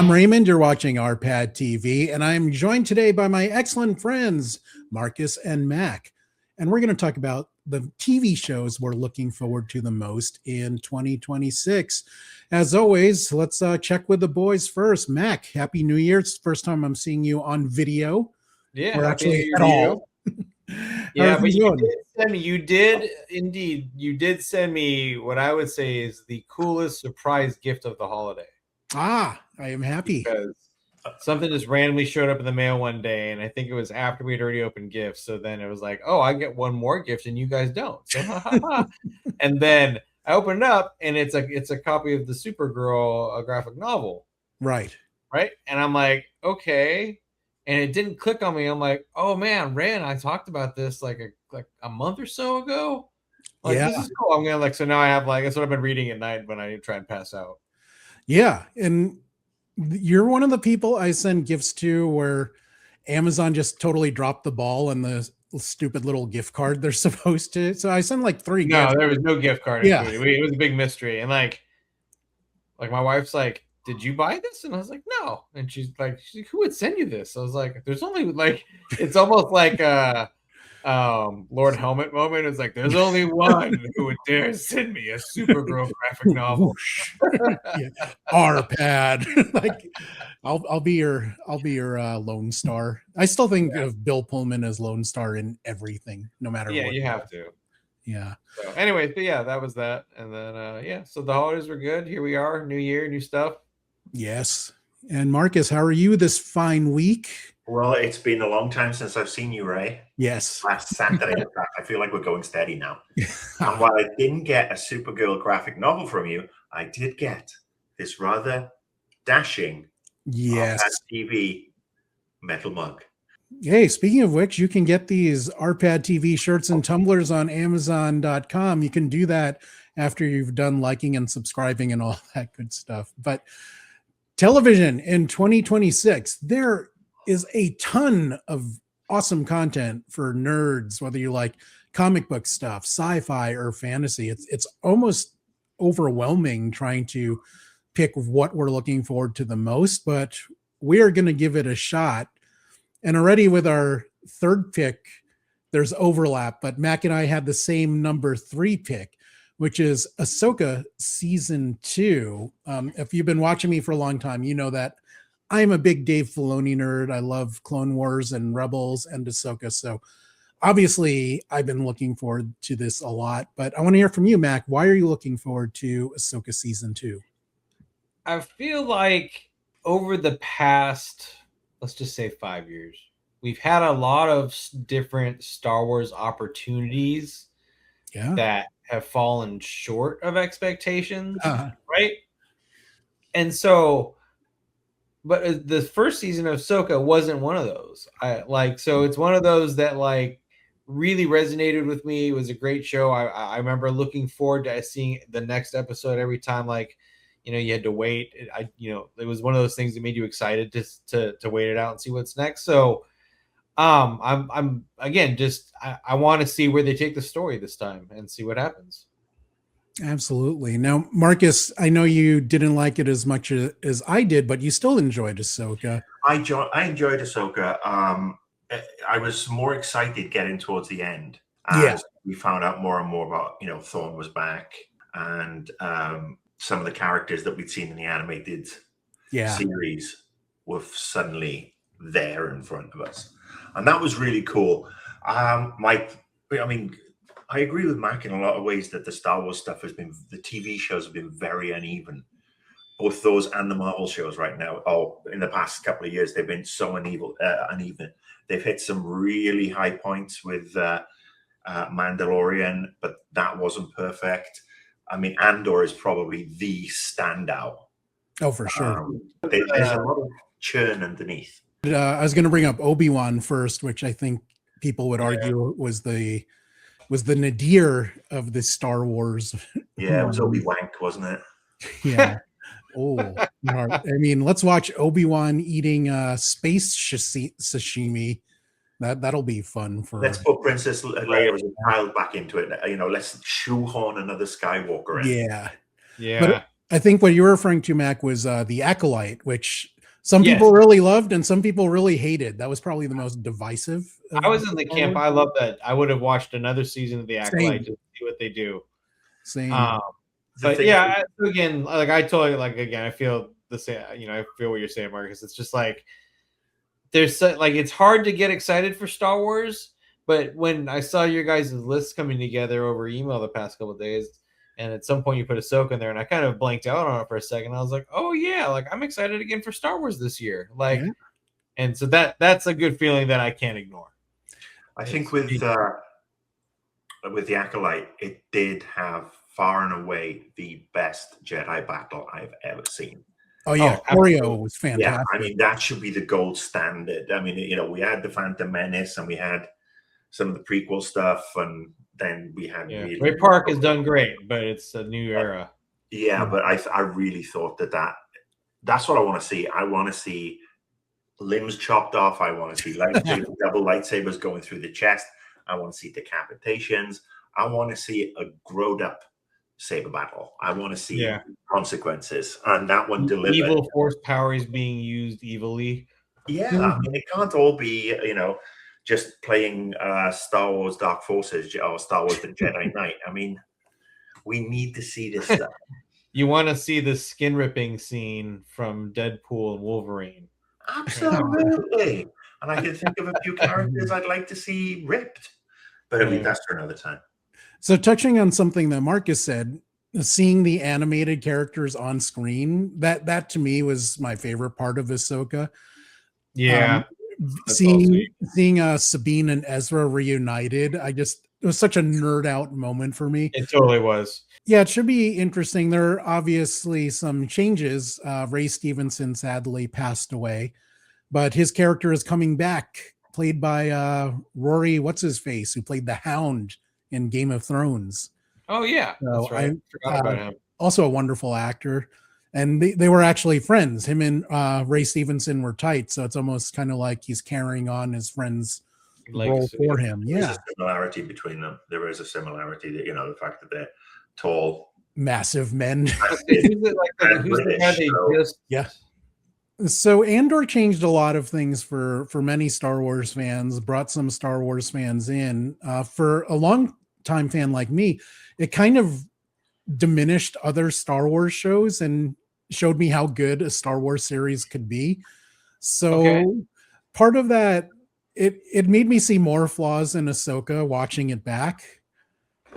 I'm Raymond. You're watching RPad TV, and I'm joined today by my excellent friends, Marcus and Mac. And we're going to talk about the TV shows we're looking forward to the most in 2026. As always, let's check with the boys first. Mac, Happy New Year. It's the first time I'm seeing you on video. Yeah, or Happy New actually Year at to all. Yeah, but you did indeed, you did send me what I would say is the coolest surprise gift of the holiday. I am happy. Because something just randomly showed up in the mail one day, and I think it was after we'd already opened gifts. So then it was like, oh, I get one more gift and you guys don't. So, and then I opened it up, and it's a copy of the Supergirl graphic novel. Right. And I'm like, okay. And it didn't click on me. I'm like, oh man, Rand, I talked about this like a month or so ago. Like, yeah. This is cool. I'm gonna so now I have that's what I've been reading at night when I try and pass out. Yeah. And you're one of the people I send gifts to where Amazon just totally dropped the ball on the stupid little gift card they're supposed to. So I sent like 3 gifts. No, there was no gift card. Yeah. It was a big mystery. And like my wife's like, did you buy this? And I was like, no. And she's like, who would send you this? I was like, there's only it's almost like Lord Helmet moment. It's like there's only one who would dare send me a Supergirl graphic novel. RPad. I'll be your Lone Star. I still think of Bill Pullman as Lone Star in everything, no matter what. You have to. Yeah. So anyways, but yeah, that was that. And then so the holidays were good. Here we are, new year, new stuff. Yes. And Marcus, how are you this fine week? Well, it's been a long time since I've seen you, Ray. Yes. Last Saturday, I feel like we're going steady now. And while I didn't get a Supergirl graphic novel from you, I did get this rather dashing RPadTV metal mug. Hey, speaking of which, you can get these RPad TV shirts and tumblers on Amazon.com. You can do that after you've done liking and subscribing and all that good stuff. But television in 2026, there is a ton of awesome content for nerds, whether you like comic book stuff, sci-fi, or fantasy. It's almost overwhelming trying to pick what we're looking forward to the most, but we are going to give it a shot. And already with our third pick, there's overlap, but Mac and I had the same number 3 pick, which is Ahsoka season 2. If you've been watching me for a long time, you know that I'm a big Dave Filoni nerd. I love Clone Wars and Rebels and Ahsoka. So obviously I've been looking forward to this a lot, but I want to hear from you, Mac. Why are you looking forward to Ahsoka season 2? I feel like over the past, let's just say 5 years, we've had a lot of different Star Wars opportunities that have fallen short of expectations, right? And so, but the first season of Ahsoka wasn't one of those. So it's one of those that really resonated with me. It was a great show. I remember looking forward to seeing the next episode every time. You had to wait. It was one of those things that made you excited just to wait it out and see what's next. So, I'm again, I want to see where they take the story this time and see what happens. Absolutely. Now, Marcus, I know you didn't like it as much as I did, but you still enjoyed Ahsoka. I enjoyed Ahsoka. I was more excited getting towards the end as we found out more and more about, Thorne was back and some of the characters that we'd seen in the animated series were suddenly there in front of us. And that was really cool. I agree with Mac in a lot of ways that the Star Wars stuff the TV shows have been very uneven. Both those and the Marvel shows right now. In the past couple of years, they've been so uneven. They've hit some really high points with Mandalorian, but that wasn't perfect. Andor is probably the standout. Oh, for sure. There's a lot of churn underneath. I was going to bring up Obi-Wan first, which I think people would argue was the nadir of the Star Wars. Yeah, it was Obi-Wank, wasn't it? Yeah. Let's watch Obi-Wan eating space sashimi. That'll be fun for. Let's put Princess Leia as a child back into it. Let's shoehorn another Skywalker in. Yeah. I think what you were referring to, Mac, was the Acolyte, which some Yes. people really loved and some people really hated. That was probably the most divisive. I was in the camp. I love that. I would have watched another season of the Acolyte to see what they do. Same. But yeah, again, like I told you, like again, I feel the same. You know, I feel what you're saying, Marcus. It's just like there's like it's hard to get excited for Star Wars. But when I saw your guys' list coming together over email the past couple of days, and at some point you put Ahsoka in there, and I kind of blanked out on it for a second. I was like, oh yeah, like I'm excited again for Star Wars this year. Like, and so that's a good feeling that I can't ignore. I think with the Acolyte, it did have far and away the best Jedi battle I've ever seen. Oh yeah, choreo was fantastic. Yeah, I mean that should be the gold standard. I mean, you know, we had the Phantom Menace and we had some of the prequel stuff, and then we had Ray Park has done great, but it's a new era. Yeah, but I really thought that's what I want to see. I want to see limbs chopped off. I want to see double lightsabers going through the chest. I want to see decapitations. I want to see a grown up saber battle. I want to see consequences, and that one delivered. Evil force power is being used evilly. Yeah, I mean, it can't all be, you know, just playing Star Wars Dark Forces or Star Wars The Jedi Knight. I mean, we need to see this stuff. You want to see the skin ripping scene from Deadpool and Wolverine. Absolutely. And I can think of a few characters I'd like to see ripped. But I mean, that's for another time. So touching on something that Marcus said, seeing the animated characters on screen, that to me was my favorite part of Ahsoka. Yeah. Seeing Sabine and Ezra reunited, it was such a nerd out moment for me. It totally was. Yeah, it should be interesting. There are obviously some changes. Ray Stevenson sadly passed away, but his character is coming back, played by Rory, what's his face, who played the Hound in Game of Thrones. Oh yeah, so that's right. I forgot about him. Also a wonderful actor. And they were actually friends. Him and Ray Stevenson were tight, so it's almost kind of like he's carrying on his friend's role for him. There's a similarity between them. There is a similarity that, you know, the fact that they're tall, massive men. Yeah. So Andor changed a lot of things for many Star Wars fans, brought some Star Wars fans in. For a long time fan like me, it kind of diminished other Star Wars shows and showed me how good a Star Wars series could be. So part of that, it made me see more flaws in Ahsoka watching it back.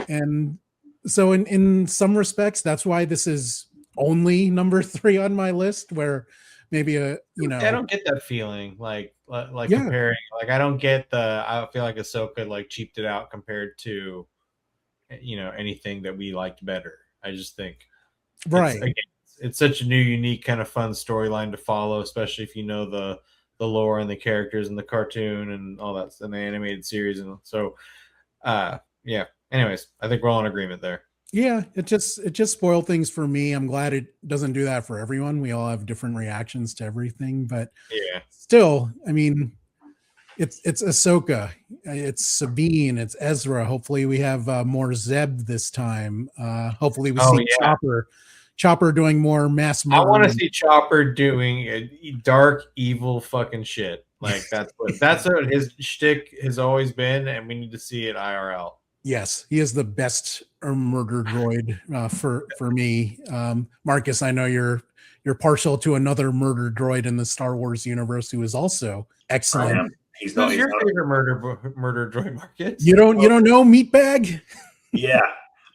And so in some respects, that's why this is only number 3 on my list, where maybe I don't get that feeling like comparing, like I don't get I feel like Ahsoka like cheaped it out compared to, you know, anything that we liked better. I just think it's such a new, unique kind of fun storyline to follow, especially if you know the lore and the characters and the cartoon and all that in the animated series. And so anyways, I think we're all in agreement there. Yeah, it just spoiled things for me. I'm glad it doesn't do that for everyone. We all have different reactions to everything, but still, I mean, it's Ahsoka, it's Sabine, it's Ezra. Hopefully we have more Zeb this time. Hopefully we see Chopper doing more mass murder. I want to see Chopper doing dark, evil fucking shit. Like that's what his shtick has always been, and we need to see it IRL. Yes, he is the best murder droid for me. Marcus, I know you're partial to another murder droid in the Star Wars universe who is also excellent. Who's your favorite murder droid, Marcus? You don't know Meatbag? Yeah,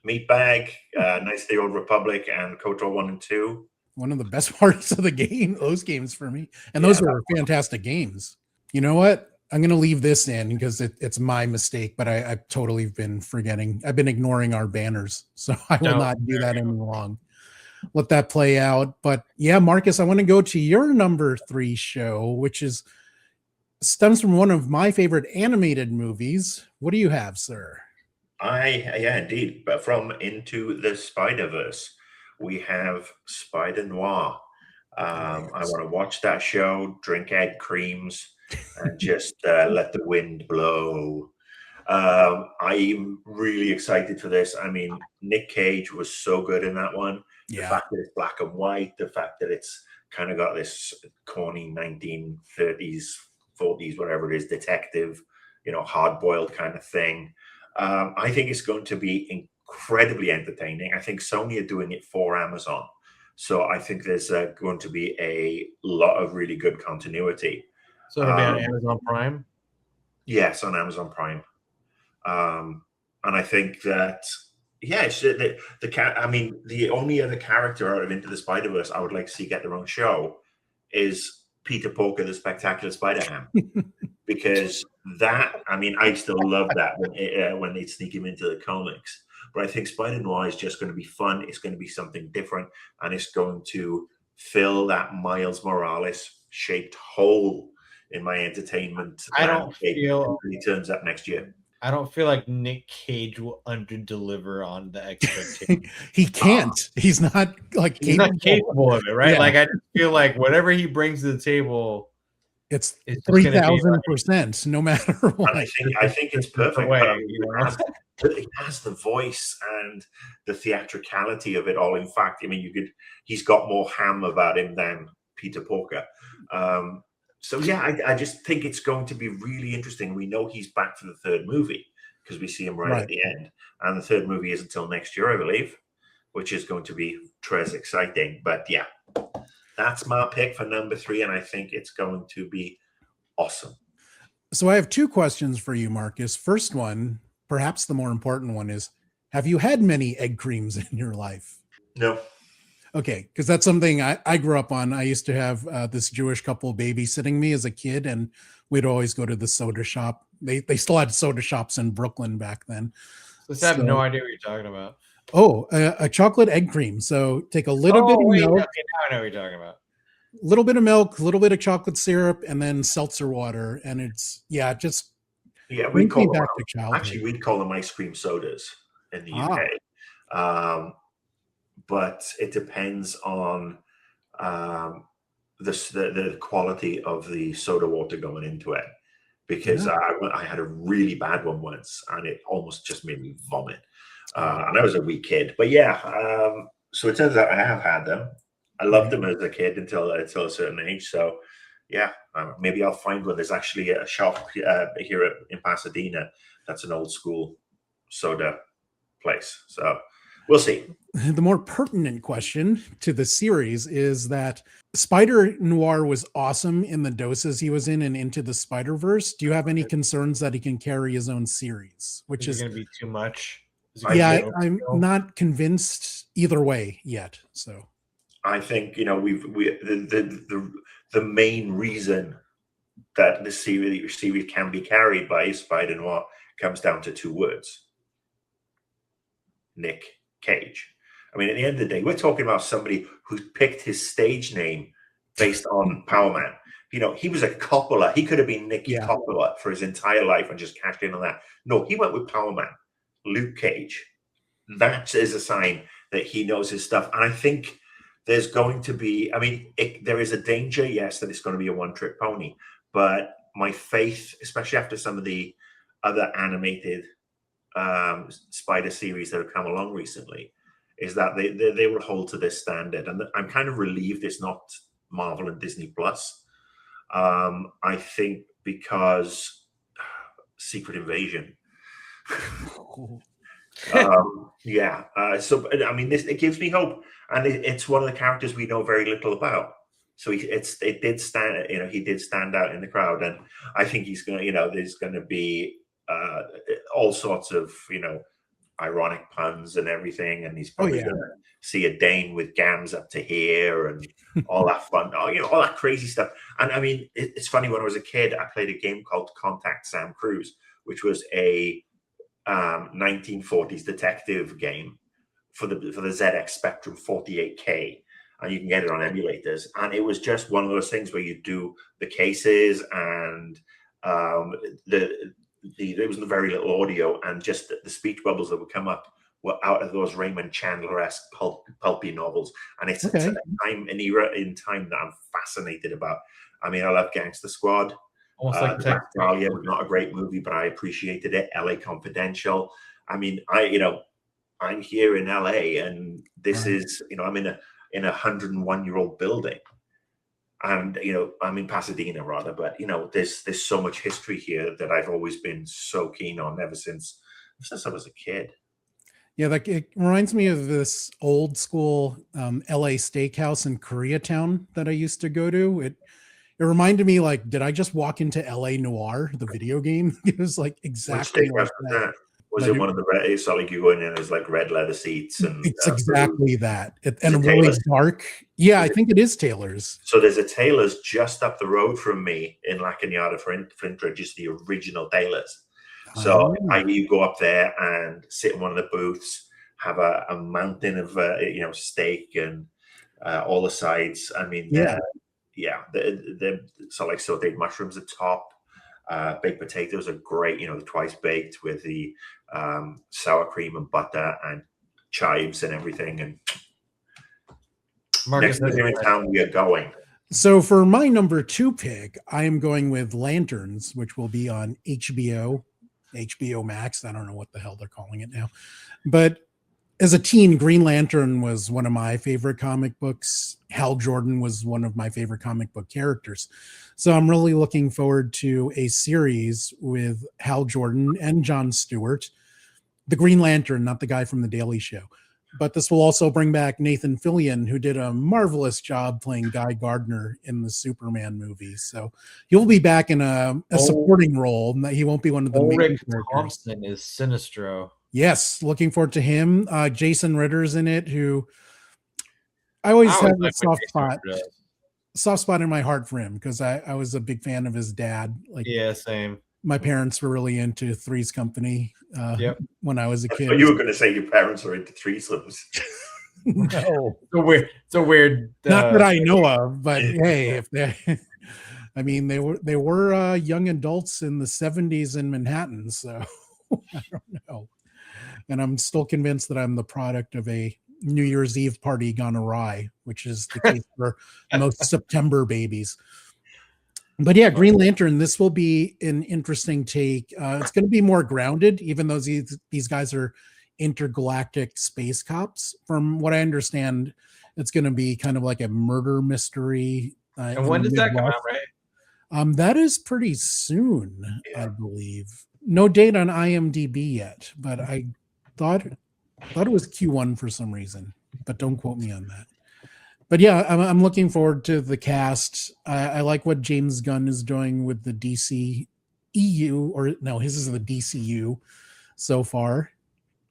Meatbag, Knights of the Old Republic, and KOTOR 1 and 2. One of the best parts of the game, those games for me, and those were fantastic games. You know what? I'm going to leave this in because it's my mistake, but I've totally been forgetting. I've been ignoring our banners, so I will not do that any long. Let that play out. But yeah, Marcus, I want to go to your number 3 show, which stems from one of my favorite animated movies. What do you have, sir? Indeed. But from Into the Spider-Verse, we have Spider-Noir. I want to watch that show, drink egg creams, and just let the wind blow. I'm really excited for this. I mean, Nick Cage was so good in that one. The fact that it's black and white, the fact that it's kind of got this corny 1930s, 40s, whatever it is, detective, hard-boiled kind of thing. I think it's going to be incredibly entertaining. I think Sony are doing it for Amazon. So I think there's going to be a lot of really good continuity. So it'll be on Amazon Prime? Yes, on Amazon Prime. And I think that, it's the only other character out of Into the Spider-Verse I would like to see get their own show is Peter Porker, the Spectacular Spider-Ham. Because I still love that when they sneak him into the comics. But I think Spider-Noir is just going to be fun. It's going to be something different. And it's going to fill that Miles Morales-shaped hole in my entertainment. I don't feel he turns up next year. I don't feel like Nick Cage will under-deliver on the expectation. He can't. He's not not capable of it, right? Yeah. Like I just feel like whatever he brings to the table, it's 3,000%, no matter what. I think it's perfect. He has the voice and the theatricality of it all. In fact, he's got more ham about him than Peter Porker. I just think it's going to be really interesting. We know he's back for the third movie because we see him right at the end. And the third movie is until next year, I believe, which is going to be très exciting. But yeah, that's my pick for number 3. And I think it's going to be awesome. So I have 2 questions for you, Marcus. First one, perhaps the more important one, is, have you had many egg creams in your life? No. Okay, because that's something I grew up on. I used to have this Jewish couple babysitting me as a kid, and we'd always go to the soda shop. They still had soda shops in Brooklyn back then. I have no idea what you're talking about. Oh, a chocolate egg cream. So take a little bit of milk. Okay, now I know what you're talking about. A little bit of milk, a little bit of chocolate syrup, and then seltzer water. And it's, we'd call them, we'd call them ice cream sodas in the UK. But it depends on the quality of the soda water going into it. Because I had a really bad one once, and it almost just made me vomit. And I was a wee kid. But so it turns out I have had them. I loved them as a kid until a certain age. So maybe I'll find one. There's actually a shop here in Pasadena that's an old school soda place. So we'll see. The more pertinent question to the series is that Spider-Noir was awesome in the doses he was in and Into the Spider-Verse. Do you have any concerns that he can carry his own series? Which is going to be too much? I'm not convinced either way yet. So I think the main reason that the series can be carried by Spider-Noir comes down to 2 words: Nick Cage. At the end of the day, we're talking about somebody who picked his stage name based on Power Man. He was a Coppola. He could have been Nicky Coppola for his entire life and just cashed in on that. No, he went with Power Man, Luke Cage. That is a sign that he knows his stuff. And I think there's going to be, there is a danger, yes, that it's going to be a one-trick pony. But my faith, especially after some of the other animated Spider series that have come along recently, is that they will hold to this standard. And I'm kind of relieved it's not Marvel and Disney Plus. I think because Secret Invasion. It gives me hope. And it's one of the characters we know very little about. So he did stand out in the crowd. And I think he's going to, there's going to be all sorts of, ironic puns and everything, and he's probably going to see a Dane with gams up to here and all that fun, all that crazy stuff. And it's funny, when I was a kid, I played a game called Contact Sam Cruise, which was a 1940s detective game for the ZX Spectrum 48K, and you can get it on emulators. And it was just one of those things where you do the cases, and there was very little audio, and just the speech bubbles that would come up were out of those Raymond Chandler-esque pulpy novels. And it's a time, an era in time that I'm fascinated about. I love Gangster Squad. Black Dahlia was not a great movie, but I appreciated it. LA Confidential. I'm here in LA, and this Right. is, I'm in a 101-year-old building, and I'm in Pasadena rather, but there's so much history here that I've always been so keen on ever since I was a kid. Yeah, like it reminds me of this old school LA steakhouse in Koreatown that I used to go to. It reminded me, like, did I just walk into LA Noir, the video game? It was like Which exactly steakhouse like was that. that? Was But it one of the red? It's like you go in and there's like red leather seats and it's food. exactly that. Is it And really Taylor's? dark. Yeah, I Is it? think it is Taylor's. So there's a Taylor's just up the road from me in La Cañada Frintra, just the original Taylor's. So you go up there and sit in one of the booths, have a mountain of steak and all the sides. I mean, Yeah. so like sauteed mushrooms at top. Baked potatoes are great, twice baked with the sour cream and butter and chives and everything. And Marcus, next time you're in town, we are going. So for my number 2 pick, I am going with Lanterns, which will be on HBO Max. I don't know what the hell they're calling it now. But as a teen, Green Lantern was one of my favorite comic books. Hal Jordan was one of my favorite comic book characters. So I'm really looking forward to a series with Hal Jordan and Jon Stewart, the Green Lantern, not the guy from The Daily Show. But this will also bring back Nathan Fillion, who did a marvelous job playing Guy Gardner in the Superman movies. So he'll be back in a supporting role. He won't be one of the main Ulrich characters. Thompson is Sinestro. Yes, looking forward to him. Jason Ritter's in it, who I always have a soft spot in my heart for him because I was a big fan of his dad. Like, yeah, same. My parents were really into Three's Company when I was a kid. Oh, you were going to say your parents are into threesomes. No, it's a weird. Not that I know of, but hey, if they, I mean, they were young adults in the 70s in Manhattan, so I don't know. And I'm still convinced that I'm the product of a New Year's Eve party gone awry, which is the case for most September babies. But yeah, Green Lantern, this will be an interesting take. It's going to be more grounded, even though these guys are intergalactic space cops. From what I understand, it's going to be kind of like a murder mystery. And when does that come out, right? That is pretty soon, I believe. No date on IMDb yet, but I thought it was Q1 for some reason, but don't quote me on that. But yeah, I'm looking forward to the cast. I like what James Gunn is doing with the DC EU, or no, his is the DCU so far.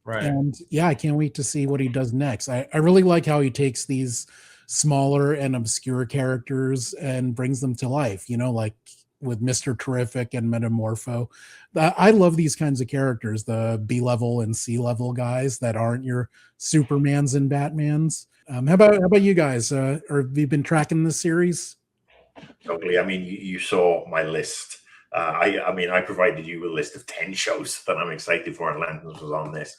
Right. And yeah, I can't wait to see what he does next. I really like how he takes these smaller and obscure characters and brings them to life, like with Mr. Terrific and Metamorpho. I love these kinds of characters, the B-level and C-level guys that aren't your Supermans and Batmans. How about you guys? Or have you been tracking this series? Totally. I mean, you saw my list. I provided you a list of 10 shows that I'm excited for, and Lanterns was on this.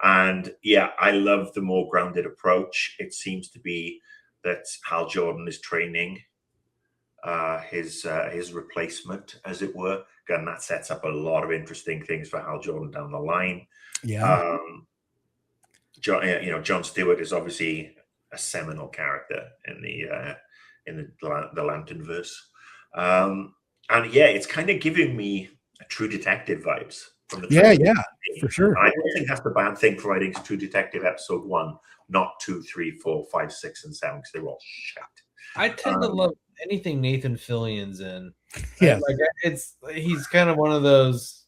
And yeah, I love the more grounded approach. It seems to be that Hal Jordan is training his replacement, as it were. And that sets up a lot of interesting things for Hal Jordan down the line. Yeah. Jon Stewart is obviously a seminal character in the Lanternverse. And yeah, it's kind of giving me True Detective vibes from the yeah, for sure. I don't think that's the bad thing for writing True Detective episode 1, not 2, 3, 4, 5, 6, and 7, because they're all shit. I tend to love anything Nathan Fillion's in. Yeah, he's kind of one of those.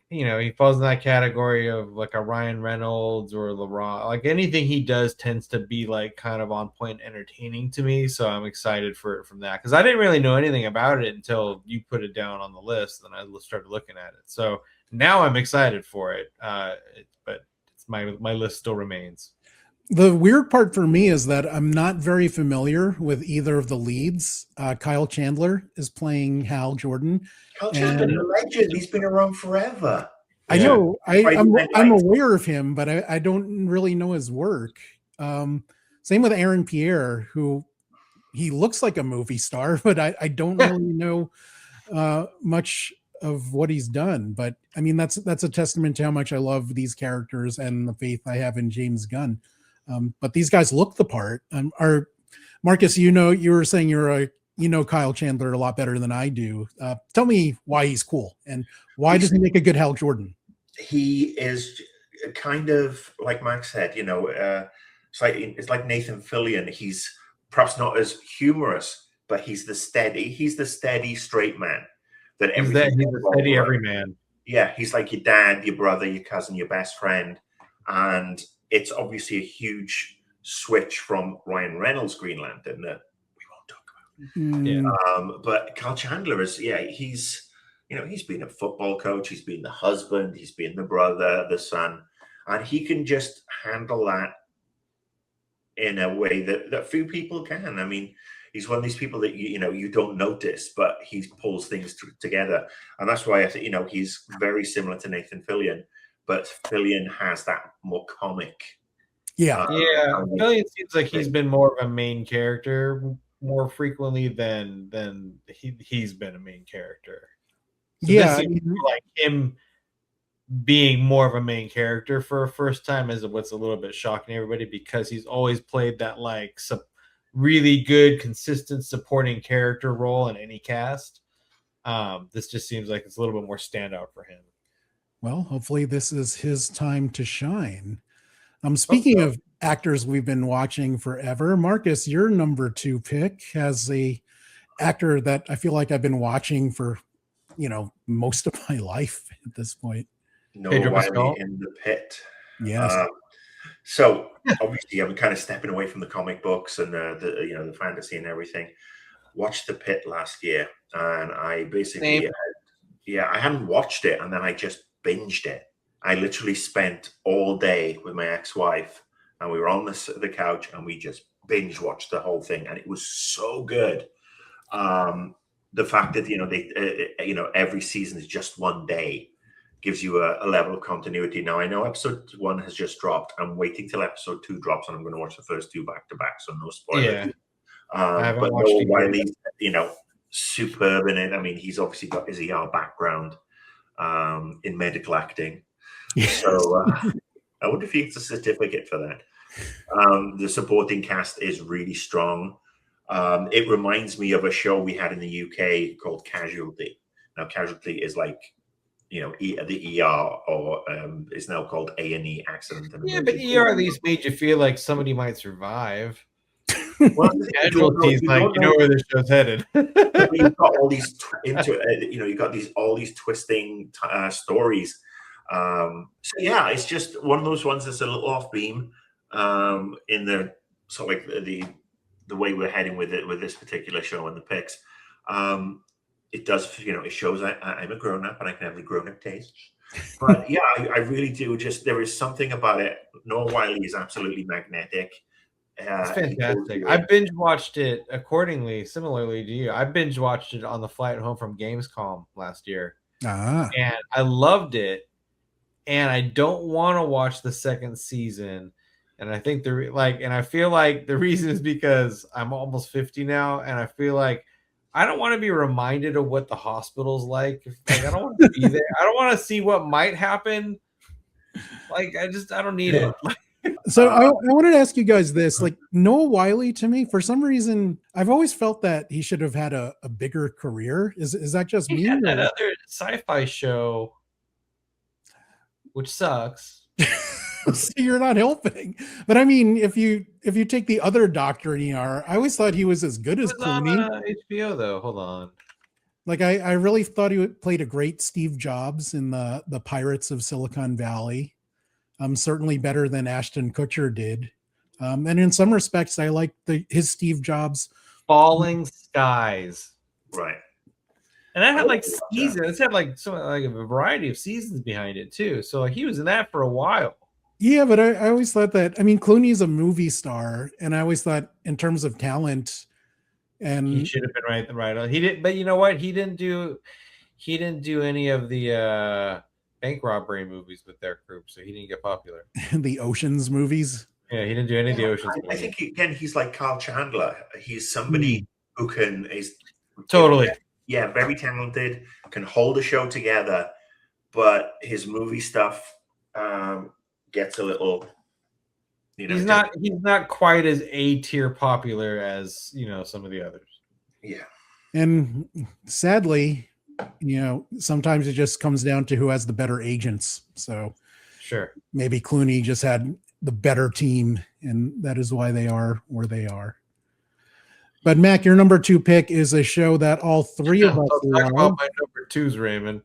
He falls in that category of like a Ryan Reynolds or LeBron. Like anything he does tends to be like kind of on point, entertaining to me. So I'm excited for it from that, because I didn't really know anything about it until you put it down on the list, and I started looking at it. So now I'm excited for it. But my list still remains. The weird part for me is that I'm not very familiar with either of the leads. Kyle Chandler is playing Hal Jordan. Kyle Chandler, a legend. He's been around forever. I know. I'm aware of him, but I don't really know his work. Same with Aaron Pierre, who he looks like a movie star, but I don't really know much of what he's done. But I mean, that's a testament to how much I love these characters and the faith I have in James Gunn. But these guys look the part. Are Marcus, you were saying Kyle Chandler a lot better than I do. Tell me why he's cool and why does he make a good Hal Jordan? He is kind of like Max said, it's like Nathan Fillion. He's perhaps not as humorous, but he's the steady straight man. He's the steady every man. Yeah, he's like your dad, your brother, your cousin, your best friend, and it's obviously a huge switch from Ryan Reynolds' Green Lantern that we won't talk about. Yeah. But Kyle Chandler is, he's been a football coach, he's been the husband, he's been the brother, the son, and he can just handle that in a way that few people can. I mean, he's one of these people that you don't notice, but he pulls things together, and that's why I think he's very similar to Nathan Fillion, but Fillion has that more comic. Fillion seems like he's been more of a main character more frequently than he's been a main character. So like him being more of a main character for a first time is what's a little bit shocking to everybody, because he's always played that like really good, consistent supporting character role in any cast. This just seems like it's a little bit more standout for him. Well, hopefully this is his time to shine. Speaking of actors we've been watching forever, Marcus, your number 2 pick has a actor that I feel like I've been watching for most of my life at this point. Noah Wiley in the Pitt. Yes. So obviously I'm kind of stepping away from the comic books and the fantasy and everything. Watched the Pitt last year, and I basically I hadn't watched it, and then I just binged it. I literally spent all day with my ex-wife, and we were on the couch, and we just binge watched the whole thing, and it was so good. The fact that they every season is just one day gives you a level of continuity. Now I know episode 1 has just dropped. I'm waiting till episode 2 drops, and I'm going to watch the first 2 back to back, so no spoilers. But Noah Wiley's superb in it. I mean, he's obviously got his ER background in medical acting. Yes. So I wonder if he gets a certificate for that. The supporting cast is really strong. It reminds me of a show we had in the UK called Casualty. Now, Casualty is like, the ER, or is now called A&E, accident. Yeah, but ER at least made you feel like somebody might survive. Well, Casualties, you know where this show's headed. You've got all these you've got all these twisting stories. It's just one of those ones that's a little off beam in the sort of like the way we're heading with it with this particular show and the picks. It does, it shows I'm a grown up and I can have the grown up taste. But yeah, I really do. Just there is something about it. Noah Wiley is absolutely magnetic. It's fantastic. I binge watched it similarly to you. I binge watched it on the flight home from Gamescom last year, and I loved it. And I don't want to watch the second season. And I think I feel like the reason is because I'm almost 50 now, and I feel like I don't want to be reminded of what the hospital's like. I don't want to be there. I don't want to see what might happen. I don't need it. So I wanted to ask you guys this, like Noah Wiley, to me, for some reason, I've always felt that he should have had a bigger career. Is that just me? Had that other sci-fi show, which sucks. So you're not helping. But I mean, if you take the other Doctor in ER, I always thought he was as good as Clooney. On HBO though. Hold on. Like I really thought he played a great Steve Jobs in the Pirates of Silicon Valley. Certainly better than Ashton Kutcher did. And in some respects, I like his Steve Jobs. Falling Skies. Right. And that had seasons. It had a variety of seasons behind it too. So he was in that for a while. Yeah, but I always thought that. I mean, Clooney's a movie star, and I always thought in terms of talent, and he should have been right. He did, but you know what? He didn't do any of the bank robbery movies with their group, so he didn't get popular. The Oceans movies. Yeah, he didn't do any of the Oceans. I think again, he's like Kyle Chandler. He's somebody who is totally. Yeah, very talented, can hold a show together, but his movie stuff gets a little, He's not quite as A tier popular as some of the others. Yeah. And sadly, sometimes it just comes down to who has the better agents. So Sure, maybe Clooney just had the better team, and that is why they are where they are. But Mac, your number 2 pick is a show that all three of us talk love. about my number 2s, Raymond.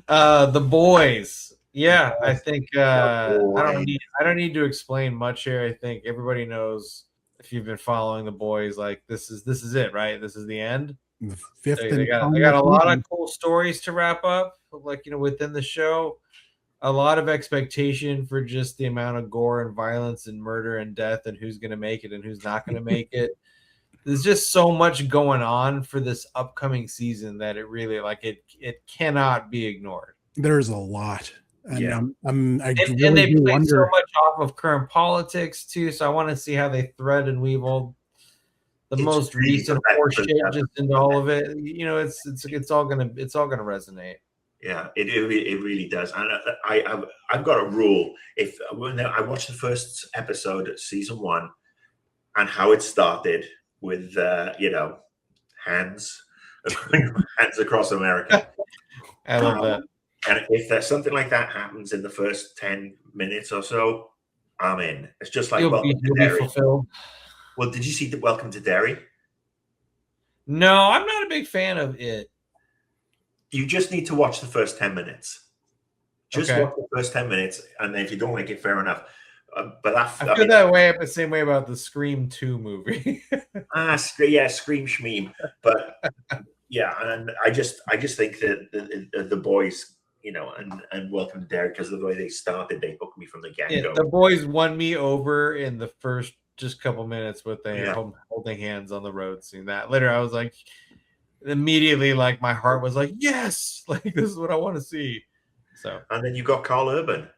The Boys. Yeah, I think I don't need to explain much here. I think everybody knows, if you've been following The Boys, like this is it, right? This is the end. The fifth They got a lot of cool stories to wrap up, like within the show. A lot of expectation for just the amount of gore and violence and murder and death, and who's going to make it and who's not going to make it. There's just so much going on for this upcoming season that it really it cannot be ignored. There's a lot. And Yeah. and they play so much off of current politics too. So I want to see how they thread and weave all the most recent horseshit just into all of it. It's all gonna resonate. Yeah, it really does. And I've got a rule. When I watched the first episode of season 1 and how it started with hands across America. I love that. And if there's something like that happens in the first 10 minutes or so, I'm in. It's just like You'll be fulfilled. Well, did you see the Welcome to Derry? No, I'm not a big fan of it. You just need to watch the first 10 minutes. Watch the first 10 minutes, and then if you don't like it, fair enough. But I feel the same way about the Scream 2 movie. Scream Schmeem. But yeah, and I just think that the Boys, and Welcome to Derry, because of the way they started, they hooked me from the get-go. Yeah, the Boys won me over in the first just couple minutes with holding hands on the road scene. That later, I was like, immediately, like my heart was like, yes, like this is what I want to see. So, and then you got Carl Urban.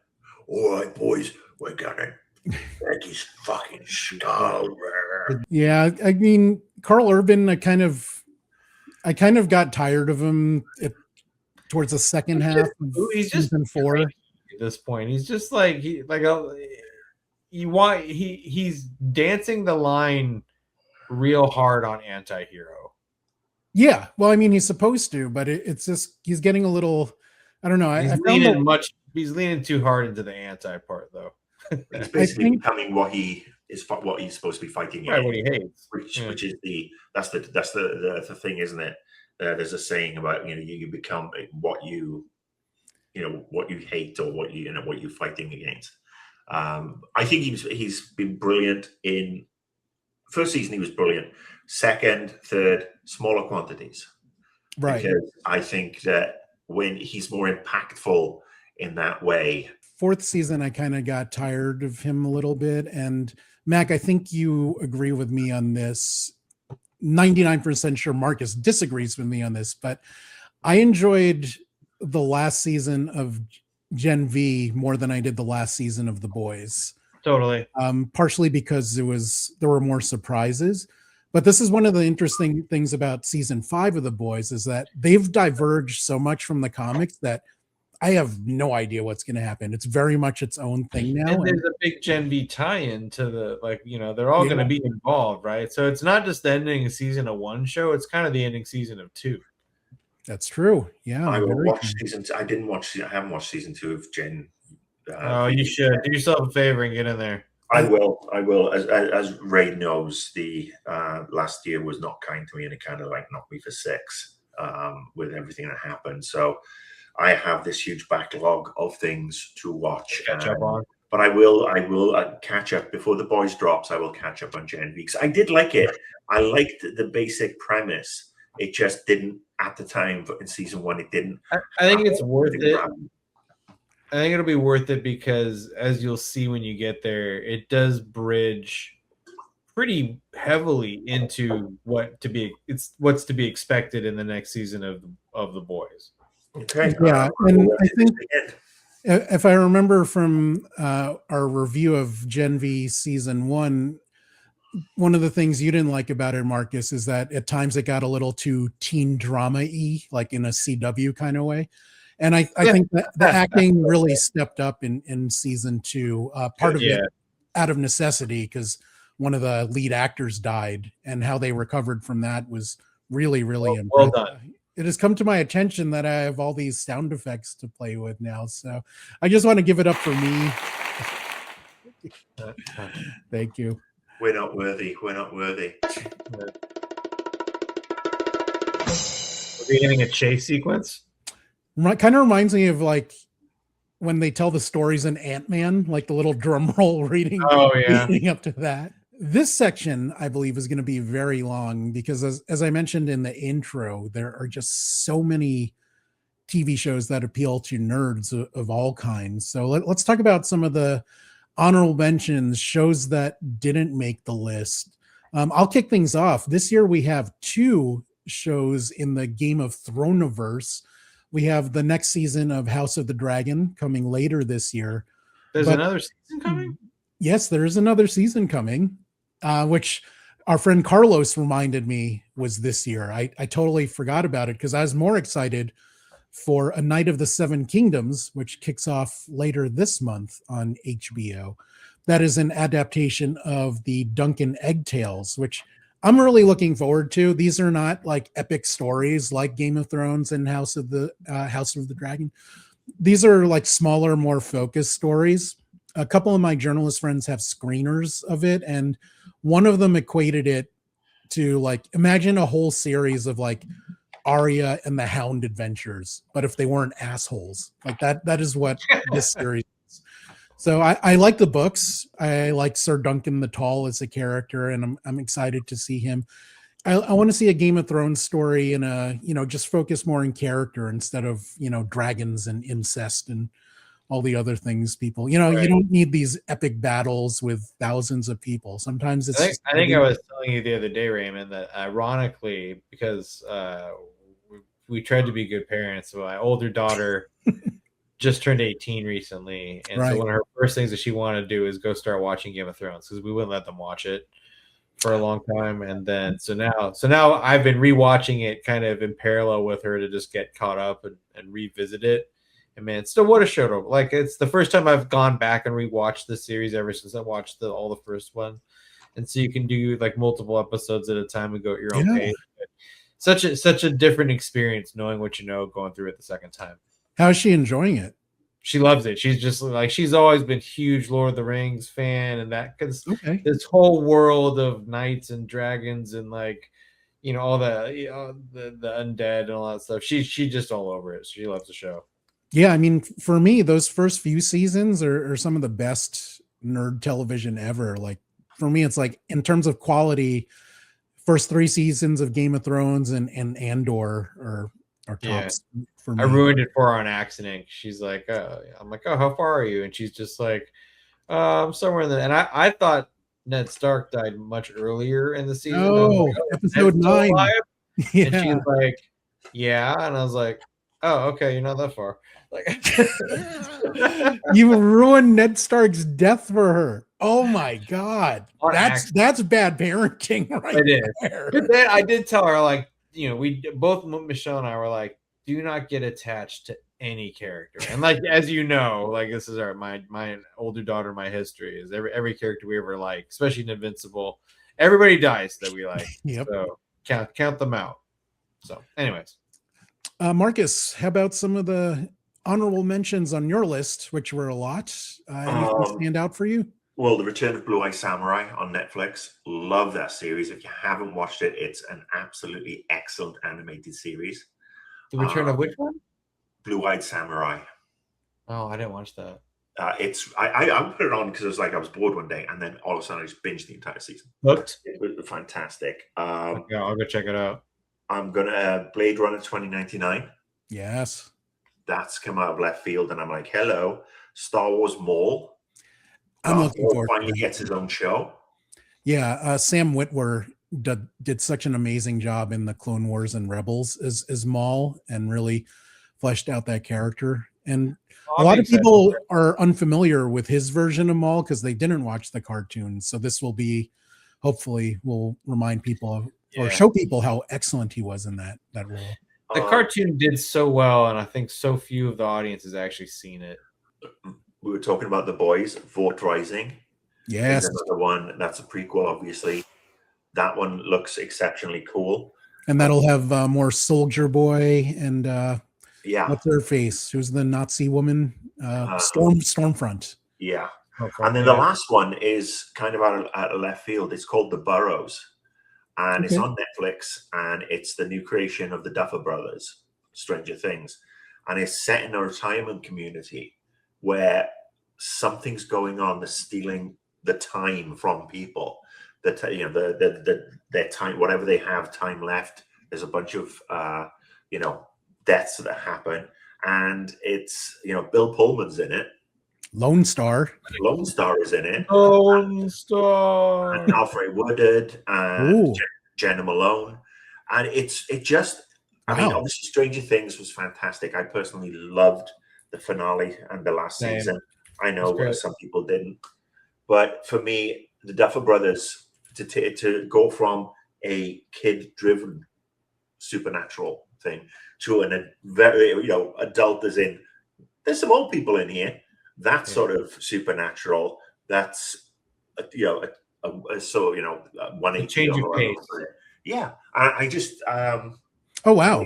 All right, boys, we're gonna break his fucking skull. Yeah, I mean, Carl Urban, I kind of got tired of him towards the second half of season 4. At this point, he's just like he's dancing the line real hard on anti-hero. Yeah, well, I mean, he's supposed to, but it's just he's getting a little. I don't know. He's leaning too hard into the anti part, though. He's basically becoming what he's supposed to be fighting against. What he hates, which is the thing, isn't it? There's a saying about you become what you hate or what you're fighting against. I think he's been brilliant in first season. He was brilliant. Second, third, smaller quantities. Right. Because I think that when he's more impactful in that way. Fourth season, I kind of got tired of him a little bit. And Mac, I think you agree with me on this. 99% sure Marcus disagrees with me on this, but I enjoyed the last season of Gen V more than I did the last season of The Boys. Totally. Partially because there were more surprises. But this is one of the interesting things about season 5 of The Boys is that they've diverged so much from the comics that I have no idea what's going to happen. It's very much its own thing now. And there's a big Gen V tie-in to they're all going to be involved, right? So it's not just the ending of season of 1 show; it's kind of the ending season of 2. That's true. Yeah, I will watch season 2. I haven't watched season 2 of Gen. You should do yourself a favor and get in there. I will. As Ray knows, the last year was not kind to me, and it kind of knocked me for 6 with everything that happened. So I have this huge backlog of things to watch. Catch up on. But I will catch up before The Boys drops. I will catch up on Gen V because I did like it. I liked the basic premise. It just didn't at the time in season 1. It didn't. I think it's worth it. I think it'll be worth it because, as you'll see when you get there, it does bridge pretty heavily into what's to be expected in the next season of The Boys. Okay. Yeah, and I think if I remember from our review of Gen V season 1, one of the things you didn't like about it, Marcus, is that at times it got a little too teen drama-y, like in a CW kind of way. And I think that the acting really stepped up in season 2. Part of it out of necessity, because one of the lead actors died, and how they recovered from that was really, really impressive. Well done. It has come to my attention that I have all these sound effects to play with now. So I just want to give it up for me. Thank you. We're not worthy. We're not worthy. We're getting a chase sequence. Kind of reminds me of like when they tell the stories in Ant-Man, like the little drum roll reading. Oh yeah. Leading up to that. This section, I believe, is going to be very long because, as I mentioned in the intro, there are just so many TV shows that appeal to nerds of all kinds. So let's talk about some of the honorable mentions, shows that didn't make the list. I'll kick things off. This year we have 2 shows in the Game of Thrones-verse. We have the next season of House of the Dragon coming later this year. There's another season coming? Yes, there is another season coming, which our friend Carlos reminded me was this year. I totally forgot about it because I was more excited for A Night of the Seven Kingdoms, which kicks off later this month on HBO. That is an adaptation of the Duncan Egg Tales, which I'm really looking forward to. These are not like epic stories like Game of Thrones and House of the Dragon. These are like smaller, more focused stories. A couple of my journalist friends have screeners of it, and one of them equated it to like, imagine a whole series of like Arya and the Hound adventures, but if they weren't assholes. Like that is what this series is. So I like the books. I like Sir Duncan the Tall as a character, and I'm excited to see him. I want to see a Game of Thrones story and just focus more on character instead of, dragons and incest and all the other things people, you don't need these epic battles with thousands of people. Sometimes it's I think I was telling you the other day, Raymond, that ironically, because we tried to be good parents, so my older daughter just turned 18 recently, and so one of her first things that she wanted to do is go start watching Game of Thrones, because we wouldn't let them watch it for a long time. And then so now I've been rewatching it kind of in parallel with her to just get caught up and revisit it. And man, still what a show to, like, it's the first time I've gone back and rewatched the series ever since I watched all the first one. And so you can do like multiple episodes at a time and go at your own pace. Such a different experience knowing what you know going through it the second time. How is she enjoying it? She loves it. She's just like, she's always been a huge Lord of the Rings fan, and that, because this whole world of knights and dragons and like, all the undead and all that stuff. She's just all over it. She loves the show. Yeah, I mean, for me, those first few seasons are some of the best nerd television ever. Like, for me, it's like, in terms of quality, first 3 seasons of Game of Thrones and Andor are tops for me. I ruined it for her on accident. She's like, I'm like, oh, how far are you? And she's just like, I'm somewhere in the. And I thought Ned Stark died much earlier in the season. Oh, like, episode 9. Yeah. And she's like, yeah. And I was like, oh, okay, you're not that far. Like, you ruined Ned Stark's death for her. Oh my god, that's bad parenting, right? It is. But then I did tell her, like, we both, Michelle and I, were like, do not get attached to any character. And like, as you know, like, this is my older daughter, my history is every character we ever like, especially in Invincible, everybody dies that we like. Yep. So count them out. So, anyways. Marcus, how about some of the honorable mentions on your list, which were a lot? Anything stand out for you? Well, The Return of Blue-Eyed Samurai on Netflix. Love that series. If you haven't watched it, it's an absolutely excellent animated series. The Return of which one? Blue-Eyed Samurai. Oh, I didn't watch that. I put it on because I was bored one day, and then all of a sudden I just binged the entire season. Hooked? It was fantastic. I'll go check it out. I'm gonna Blade Runner 2099. Yes, that's come out of left field, and I'm like, hello, Star Wars Mall. I'm looking forward. Finally gets his own show. Yeah, Sam Witwer did such an amazing job in the Clone Wars and Rebels as Maul, and really fleshed out that character. And a lot of people are unfamiliar with his version of Maul because they didn't watch the cartoon. So this will be hopefully will remind people or Yeah. show people how excellent he was in that role. The cartoon did so well, and I think so few of the audience has actually seen it. We were talking about The Boys. Vought Rising Yes, is another one. That's a prequel, obviously. That one looks exceptionally cool. and that'll have more Soldier Boy and Yeah, what's her face? Who's the Nazi woman? Stormfront. yeah. Okay, And then the last one is kind of out of left field. It's called The Burrows, and it's Okay. on Netflix, and it's the new creation of the Duffer Brothers, Stranger Things, and it's set in a retirement community where something's going on that's stealing the time from people. Their time, whatever they have time left. There's a bunch of deaths that happen, and it's Bill Pullman's in it. Lone Star. Lone Star is in it. Lone Star. And Alfred Woodard and Ooh. Jenna Malone. And it just, I mean, Wow. obviously Stranger Things was fantastic. I personally loved the finale and the last Same. season. I It's know great. some people didn't. But for me, the Duffer Brothers, to go from a kid-driven supernatural thing to a very, adult, as in, there's some old people in here. That sort of supernatural. That's a 180 change of pace. Yeah, I just Oh wow.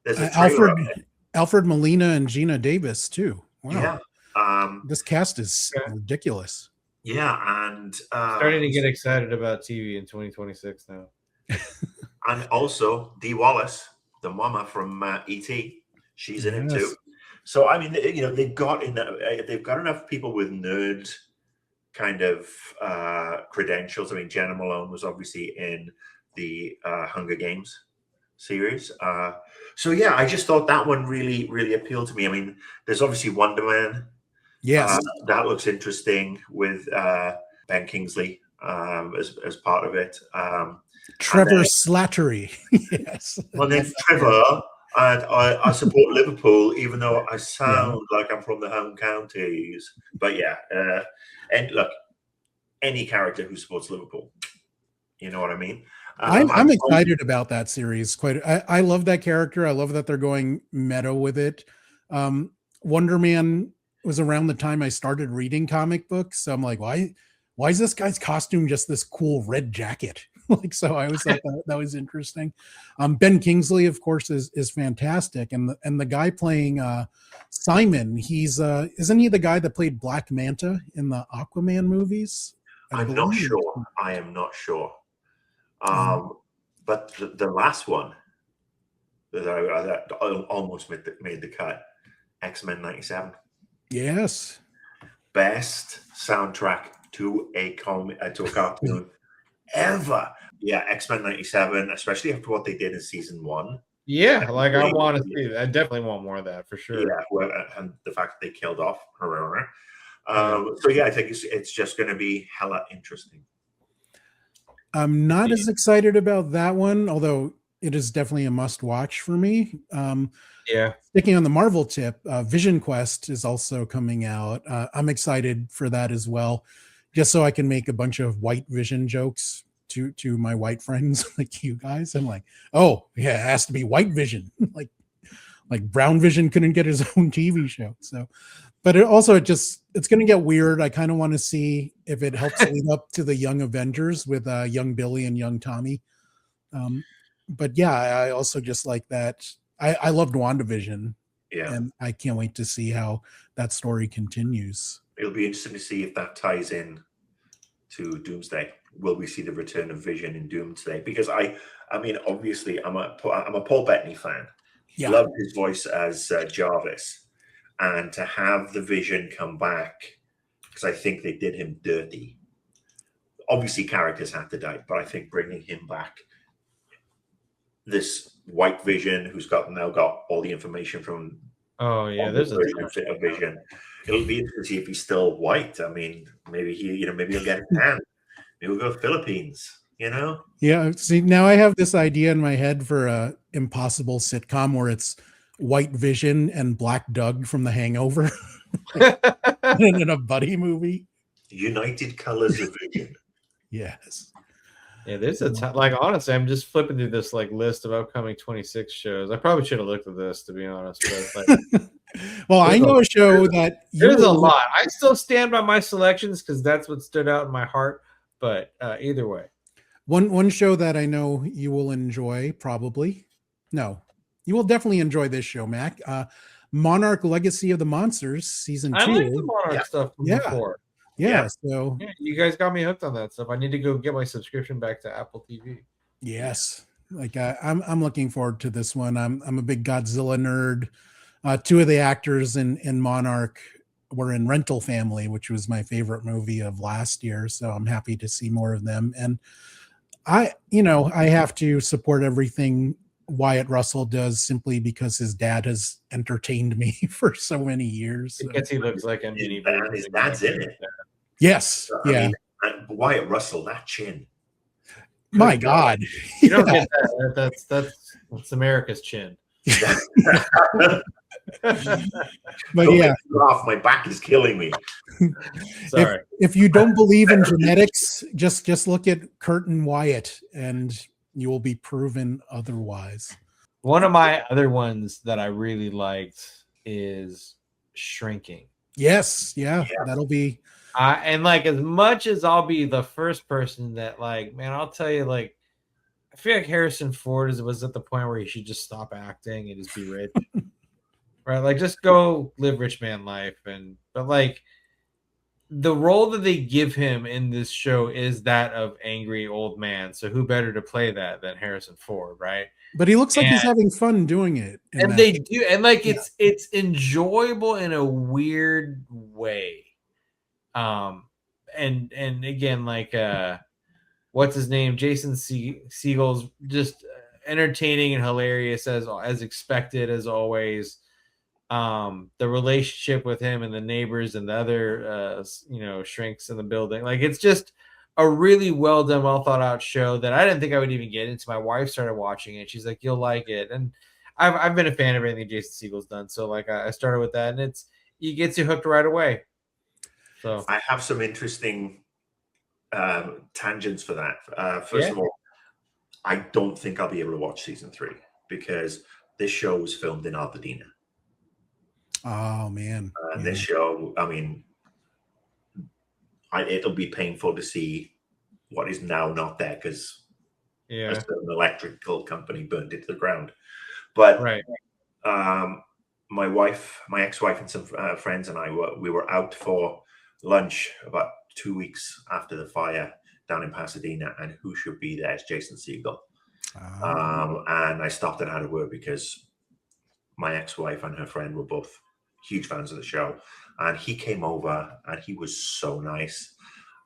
there's a trailer of it. Alfred Molina and Gina Davis too. Wow. Yeah, This cast is Yeah. ridiculous. yeah, and Starting to get excited about TV in 2026 now. and also Dee Wallace, the mama from E.T., she's in it too. Yes. So I mean, they've got enough people with nerd kind of credentials. I mean, Jenna Malone was obviously in the Hunger Games series. So yeah, I just thought that one really, really appealed to me. I mean, there's obviously Wonder Man. Yes. That looks interesting with Ben Kingsley as part of it. Trevor Slattery. Yes. Well, then Trevor, and I support Liverpool, even though I sound like I'm from the home counties. But yeah, and look, any character who supports Liverpool, you know what I mean? I'm excited about that series. I love that character. I love that they're going meta with it. Wonder Man was around the time I started reading comic books. So I'm like, why is this guy's costume just this cool red jacket? So I always thought that was interesting. Ben Kingsley, of course, is fantastic. And the guy playing Simon, he's isn't he the guy that played Black Manta in the Aquaman movies? I'm not sure. I am not sure. But the last one that I almost made the cut, X-Men 97. Yes. Best soundtrack to a cartoon ever. Yeah, X-Men 97, especially after what they did in season 1. Yeah, like I want to see that. I definitely want more of that for sure. Yeah, well, and the fact that they killed off her. So yeah, I think it's just going to be hella interesting. I'm not as excited about that one, although it is definitely a must watch for me. Yeah. Sticking on the Marvel tip, Vision Quest is also coming out. I'm excited for that as well, just so I can make a bunch of white Vision jokes to my white friends like you guys. I'm like, oh yeah, it has to be white Vision. like Brown Vision couldn't get his own TV show. So, but it's going to get weird. I kind of want to see if it helps lead up to the Young Avengers with young Billy and young Tommy. But yeah, I also just like that. I loved WandaVision. Yeah. And I can't wait to see how that story continues. It'll be interesting to see if that ties in to Doomsday. Will we see the return of Vision in Doomsday? Because I mean, obviously, I'm a Paul Bettany fan. Yeah. Loved his voice as Jarvis, and to have the Vision come back, because I think they did him dirty. Obviously, characters had to die, but I think bringing him back, this white Vision who's now got all the information from there's a version of Vision. It'll be interesting to see if he's still white. I mean, maybe maybe he'll get a tan. Maybe we'll go to the Philippines. Yeah. See, now I have this idea in my head for a impossible sitcom where it's White Vision and Black Doug from The Hangover in a buddy movie. United Colors of Vision. Yes. Yeah, there's a ton. Like, honestly, I'm just flipping through this like list of upcoming 26 shows. I probably should have looked at this, to be honest. But like, Well, I know a show that there's a lot. I still stand by my selections because that's what stood out in my heart. But either way, one show that I know you will enjoy, probably. No, you will definitely enjoy this show, Mac. Monarch: Legacy of the Monsters, season 2. I like the Monarch stuff from before. Yeah, so you guys got me hooked on that stuff. I need to go get my subscription back to Apple TV. yes, like I'm looking forward to this one. I'm a big Godzilla nerd. Two of the actors in Monarch were in Rental Family, which was my favorite movie of last year. So I'm happy to see more of them. And I have to support everything Wyatt Russell does simply because his dad has entertained me for so many years. So. Because he looks like a mini version. His dad's in it. Yes. I mean, Wyatt Russell, that chin. My God. You don't get that. That's America's chin. But yeah, off. My back is killing me. Sorry. If you don't believe in genetics, just look at Kurt and Wyatt, and you will be proven otherwise. One of my other ones that I really liked is Shrinking. Yes, yeah. That'll be. And like, as much as I'll be the first person that, like, man, I'll tell you, like, I feel like Harrison Ford was at the point where he should just stop acting and just be rich. Right? Like, just go live rich man life. But like, the role that they give him in this show is that of angry old man. So who better to play that than Harrison Ford, right? But he looks like he's having fun doing it. And they do, and like it's enjoyable in a weird way. And again, like what's his name? Jason Segel's just entertaining and hilarious as expected, as always. The relationship with him and the neighbors and the other shrinks in the building, like, it's just a really well done, well thought out show that I didn't think I would even get into. My wife started watching it. She's like, "You'll like it," and I've been a fan of everything Jason Segel's done. So like, I started with that, and he gets you hooked right away. So I have some interesting tangents for that. First of all, I don't think I'll be able to watch season 3 because this show was filmed in Altadena. Oh man! And this show, I mean, it'll be painful to see what is now not there because a certain electrical company burned it to the ground. But my ex-wife, and some friends and I we were out for lunch about 2 weeks after the fire down in Pasadena, and who should be there? It's Jason Segel. And I stopped and had a word because my ex-wife and her friend were both huge fans of the show, and he came over and he was so nice.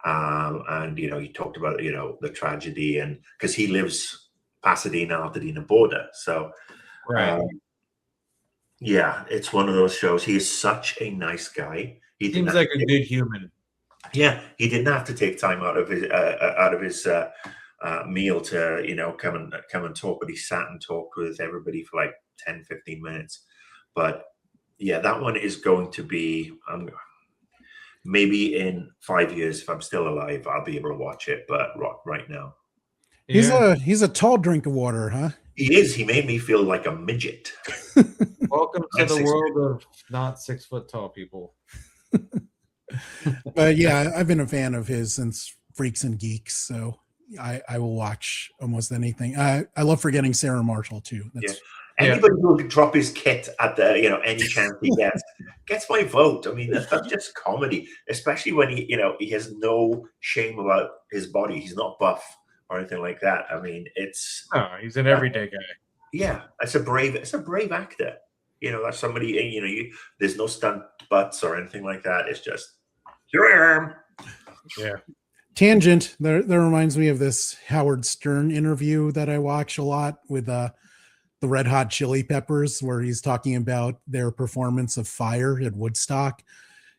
And he talked about the tragedy, and because he lives Pasadena-Altadena border, so it's one of those shows. He is such a nice guy. He seems like a good human. Yeah, he didn't have to take time out of his meal to come and talk, but he sat and talked with everybody for like 10-15 minutes. But yeah, that one is going to be maybe in 5 years, if I'm still alive, I'll be able to watch it. But right now, he's a tall drink of water, huh? He is. He made me feel like a midget. Welcome to the world of not 6 foot tall people. But yeah, I've been a fan of his since Freaks and Geeks, so I will watch almost anything. I love Forgetting Sarah Marshall too. Anybody who can drop his kit at the any chance he gets my vote. I mean, that's just comedy, especially when he has no shame about his body. He's not buff or anything like that. I mean, he's an everyday guy. Yeah, it's a brave actor. That's somebody. There's no stunt butts or anything like that. It's just here I am. Yeah. Tangent. That reminds me of this Howard Stern interview that I watch a lot with the Red Hot Chili Peppers, where he's talking about their performance of Fire at Woodstock,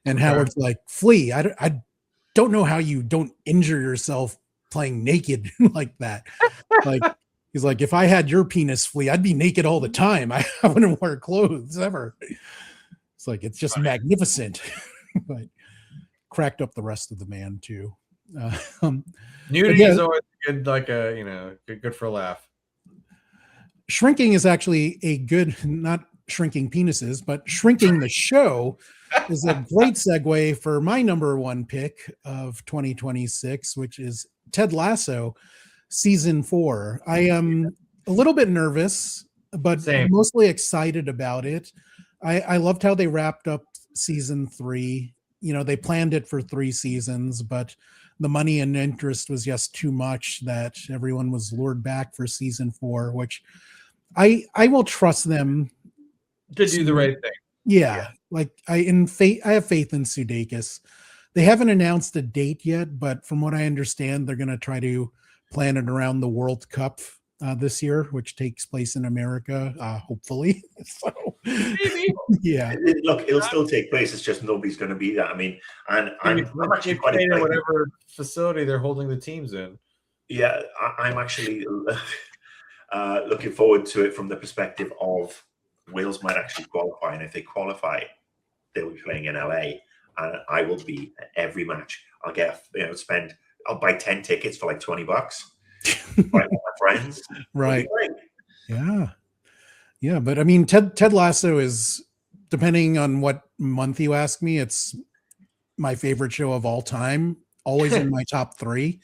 and Howard's like, "Flea, I don't know how you don't injure yourself playing naked like that." Like, he's like, "If I had your penis, Flea, I'd be naked all the time. I wouldn't wear clothes ever." It's like, it's just magnificent. But cracked up the rest of the man too. Nudity yeah, is always good, like good for a laugh. shrinking is actually a good, not shrinking penises, but shrinking the show is a great segue for my number one pick of 2026, which is Ted Lasso season 4. I am a little bit nervous, but Same. mostly excited about it. I loved how they wrapped up season 3. You know, they planned it for 3 seasons, but the money and interest was just too much that everyone was lured back for season 4, which I will trust them To do the right thing. Yeah, like I have faith in Sudeikis. They haven't announced a date yet, but from what I understand, they're going to try to plan it around the World Cup this year, which takes place in America, hopefully. So, yeah. Look, it'll still take place. It's just nobody's going to be there. I mean, and I'm actually quite in excited. whatever facility they're holding the teams in. Yeah, I'm actually looking forward to it from the perspective of Wales might actually qualify, and if they qualify, they'll be playing in LA, and I will be at every match. I'll get, I'll buy 10 tickets for like $20. Right, with my friends, right? Yeah, but I mean, Ted Lasso is, depending on what month you ask me, it's my favorite show of all time. Always in my top 3.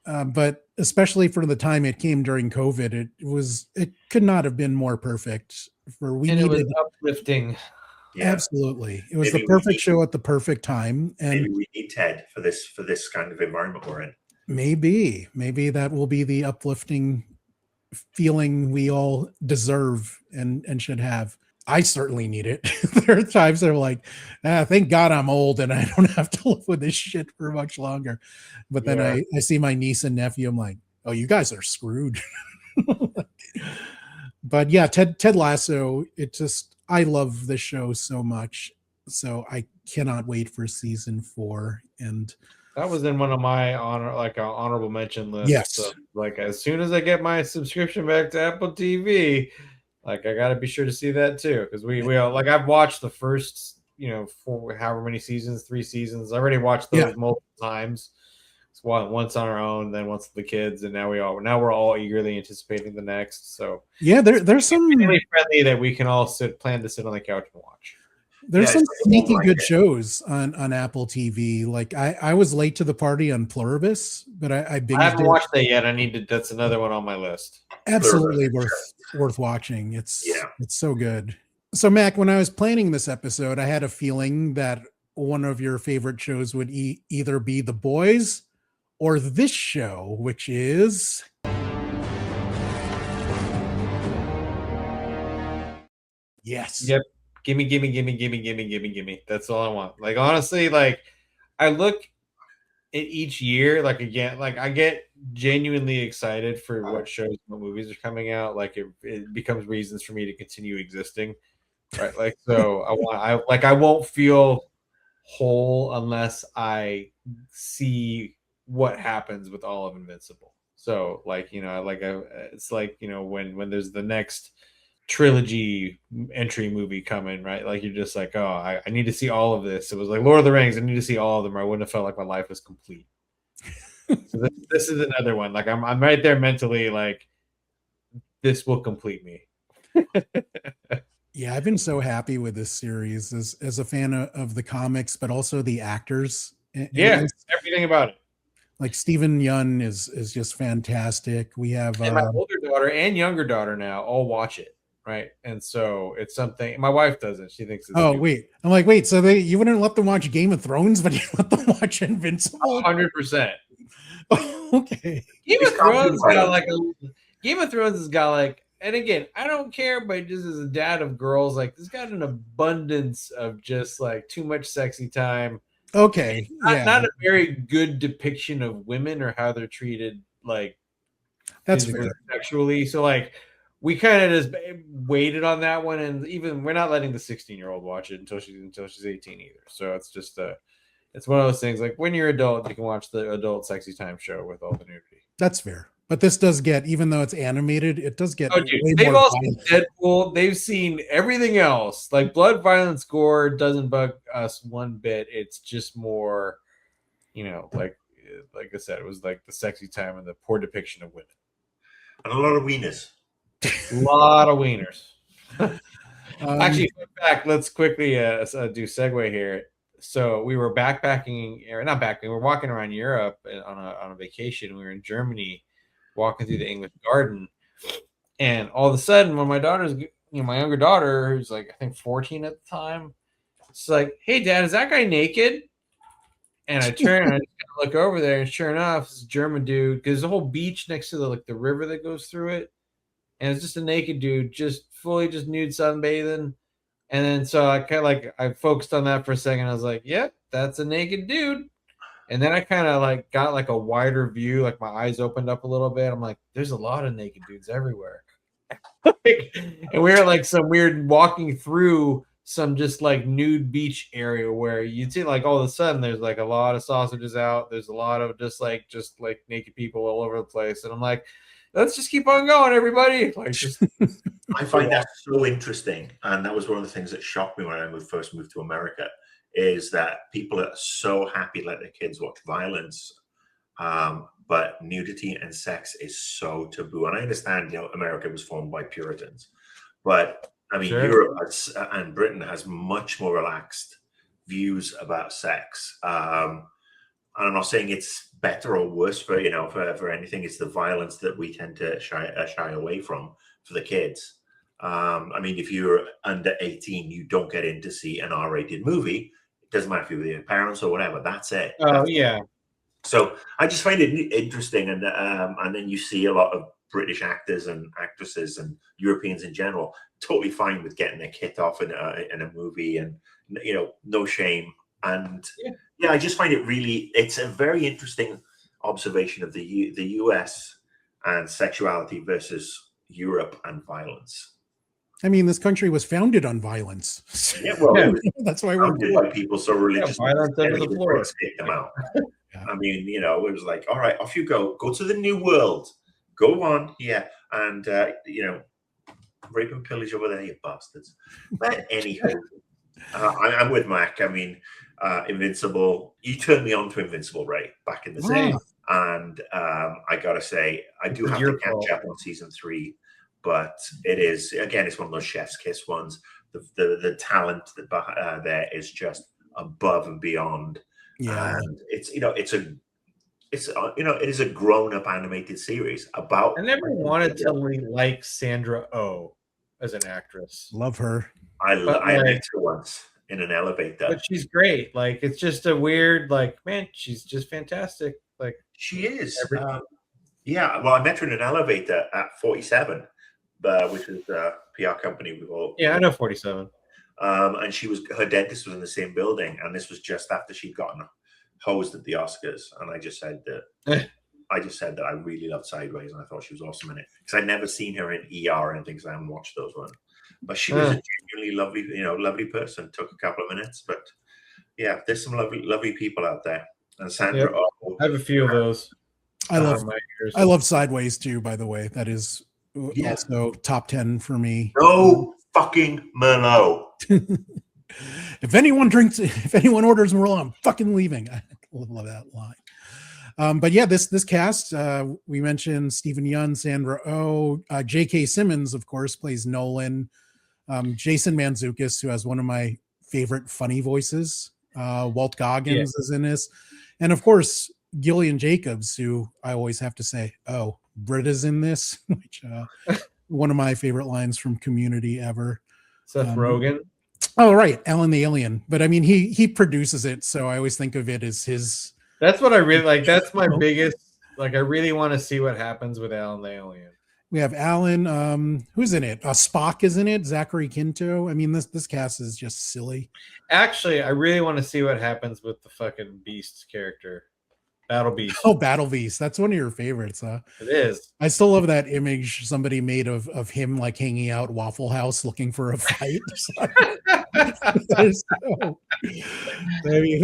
But especially for the time it came during COVID, it could not have been more perfect. It was uplifting. Yeah. Absolutely, it was the perfect show at the perfect time, and maybe we need Ted for this kind of environment we're in. Maybe that will be the uplifting feeling we all deserve and should have. I certainly need it. There are times that are like, thank God I'm old and I don't have to live with this shit for much longer. But then I see my niece and nephew. I'm like, oh, you guys are screwed. But yeah, Ted Lasso, I love the show so much. So I cannot wait for season 4. And that was in one of my honorable mention lists. Yes. So, like, as soon as I get my subscription back to Apple TV, like, I got to be sure to see that too. Because we all, like, I've watched the first, 4, however many seasons, 3 seasons. I already watched those multiple times. Once on our own, then once with the kids, and now we're all eagerly anticipating the next. So yeah, there's some really friendly that we can all plan to sit on the couch and watch. There's some sneaky good shows on Apple TV. Like I was late to the party on Pluribus, but I haven't watched that yet. That's another one on my list. Absolutely worth watching. It's so good. So Mac, when I was planning this episode, I had a feeling that one of your favorite shows would either be The Boys or this show, which is yes. Yep. Gimme. That's all I want. Like, honestly, like, I look at each year, like, again, like, I get genuinely excited for what shows, what movies are coming out. Like, it becomes reasons for me to continue existing, right? Like, so I won't feel whole unless I see what happens with all of Invincible. So, like, it's like, when there's the next trilogy entry movie coming, right? Like, you're just like, oh, I need to see all of this. It was like Lord of the Rings. I need to see all of them, or I wouldn't have felt like my life was complete. So this is another one. Like, I'm right there mentally. Like, this will complete me. Yeah, I've been so happy with this series as a fan of the comics, but also the actors. Everything about it. Like Stephen Yeun is just fantastic. We have and my older daughter and younger daughter now all watch it. Right. And so it's something my wife doesn't. She thinks it's wait. I'm like, wait, so you wouldn't let them watch Game of Thrones, but you let them watch Invincible? 100%. Okay. Game of Thrones has got like, and again, I don't care, but just as a dad of girls, like, there's got an abundance of just like too much sexy time. Okay. Not a very good depiction of women or how they're treated, like, that's fair. Sexually. So, like, we kind of just waited on that one, and even we're not letting the 16-year-old watch it until she's 18 either. So it's just it's one of those things. Like, when you're adult, you can watch the adult sexy time show with all the nudity. That's fair. But this does get, even though it's animated, it does get. Oh, dude, they've all seen Deadpool. They've seen everything else. Like, blood, violence, gore doesn't bug us one bit. It's just more, like, I said, it was like the sexy time and the poor depiction of women. And a lot of wieners. A lot of wieners. Actually, in fact, let's quickly do segue here. So we were backpacking, or not backpacking, we were walking around Europe on a vacation. We were in Germany, walking through the English garden, and all of a sudden, when my daughter's, my younger daughter, who's like I think 14 at the time, it's like, "Hey, Dad, is that guy naked?" And I turn and I just kind of look over there, and sure enough, this German dude, because there's a whole beach next to the river that goes through it, and it's just a naked dude, just fully just nude sunbathing. And then so I kind of I focused on that for a second. I was like, "Yep, that's a naked dude." And then I kind of got a wider view, like my eyes opened up a little bit. I'm like, "There's a lot of naked dudes everywhere." And we were some weird walking through some just nude beach area where you'd see all of a sudden there's a lot of sausages out. There's a lot of just naked people all over the place. And I'm like, let's just keep on going, everybody. I find that so interesting. And that was one of the things that shocked me when I first moved to America, is that people are so happy to let their kids watch violence. But nudity and sex is so taboo. And I understand, America was formed by Puritans, but I mean, sure. Europe and Britain has much more relaxed views about sex. And I'm not saying it's better or worse for anything. It's the violence that we tend to shy away from for the kids. I mean, if you're under 18, you don't get in to see an R-rated movie. It doesn't matter if you're with your parents or whatever. That's it. Oh, yeah. So I just find it interesting, and then you see a lot of British actors and actresses and Europeans in general totally fine with getting their kit off in a movie, and no shame. And I just find it's a very interesting observation of the US and sexuality versus Europe and violence. I mean, this country was founded on violence. Yeah, well, that's why we're founded by people so religious. Violence under the floor. Take them out. Yeah. I mean, it was like, all right, off you go. Go to the new world. Go on, and rape and pillage over there, you bastards. But anywho, I'm with Mac. I mean, Invincible. You turned me on to Invincible, Ray, back in the day, and I gotta say, I do have to catch up on season 3. But it's one of those chef's kiss ones. The talent that there is just above and beyond. Yeah, and it is a grown-up animated series about. I never wanted to like Sandra Oh as an actress. Love her. I met her once in an elevator. But she's great. It's just a weird, man, she's just fantastic. She is. Well, I met her in an elevator at 47. Which is a PR company we've all. Yeah, I know 47. And her dentist was in the same building, and this was just after she'd gotten hosed at the Oscars. And I just said that I really loved Sideways, and I thought she was awesome in it, because I'd never seen her in ER or anything, because I haven't watched those ones. But she was a genuinely lovely person. Took a couple of minutes, but there's some lovely people out there. And Sandra, I have a few of those. I love Sideways too. By the way, that is. Also top 10 for me. No fucking Merlot. If anyone orders Merlot, I'm fucking leaving. I love that line. But this cast, we mentioned Stephen Yeun, Sandra Oh, J.K. Simmons, of course, plays Nolan. Jason Mantzoukas, who has one of my favorite funny voices. Walt Goggins is in this. And of course, Gillian Jacobs, who I always have to say, Britta's in this, which one of my favorite lines from Community ever. Seth Rogen. Oh, right. Alan the Alien. But I mean, he produces it, so I always think of it as his. That's what I really like. That's my biggest, I really want to see what happens with Alan the Alien. We have Alan, who's in it? Spock is in it, Zachary Quinto. I mean, this cast is just silly. Actually, I really want to see what happens with the fucking Beast character. Battle Beast. Oh, Battle Beast. That's one of your favorites, huh? It is. I still love that image somebody made of him hanging out Waffle House looking for a fight. There you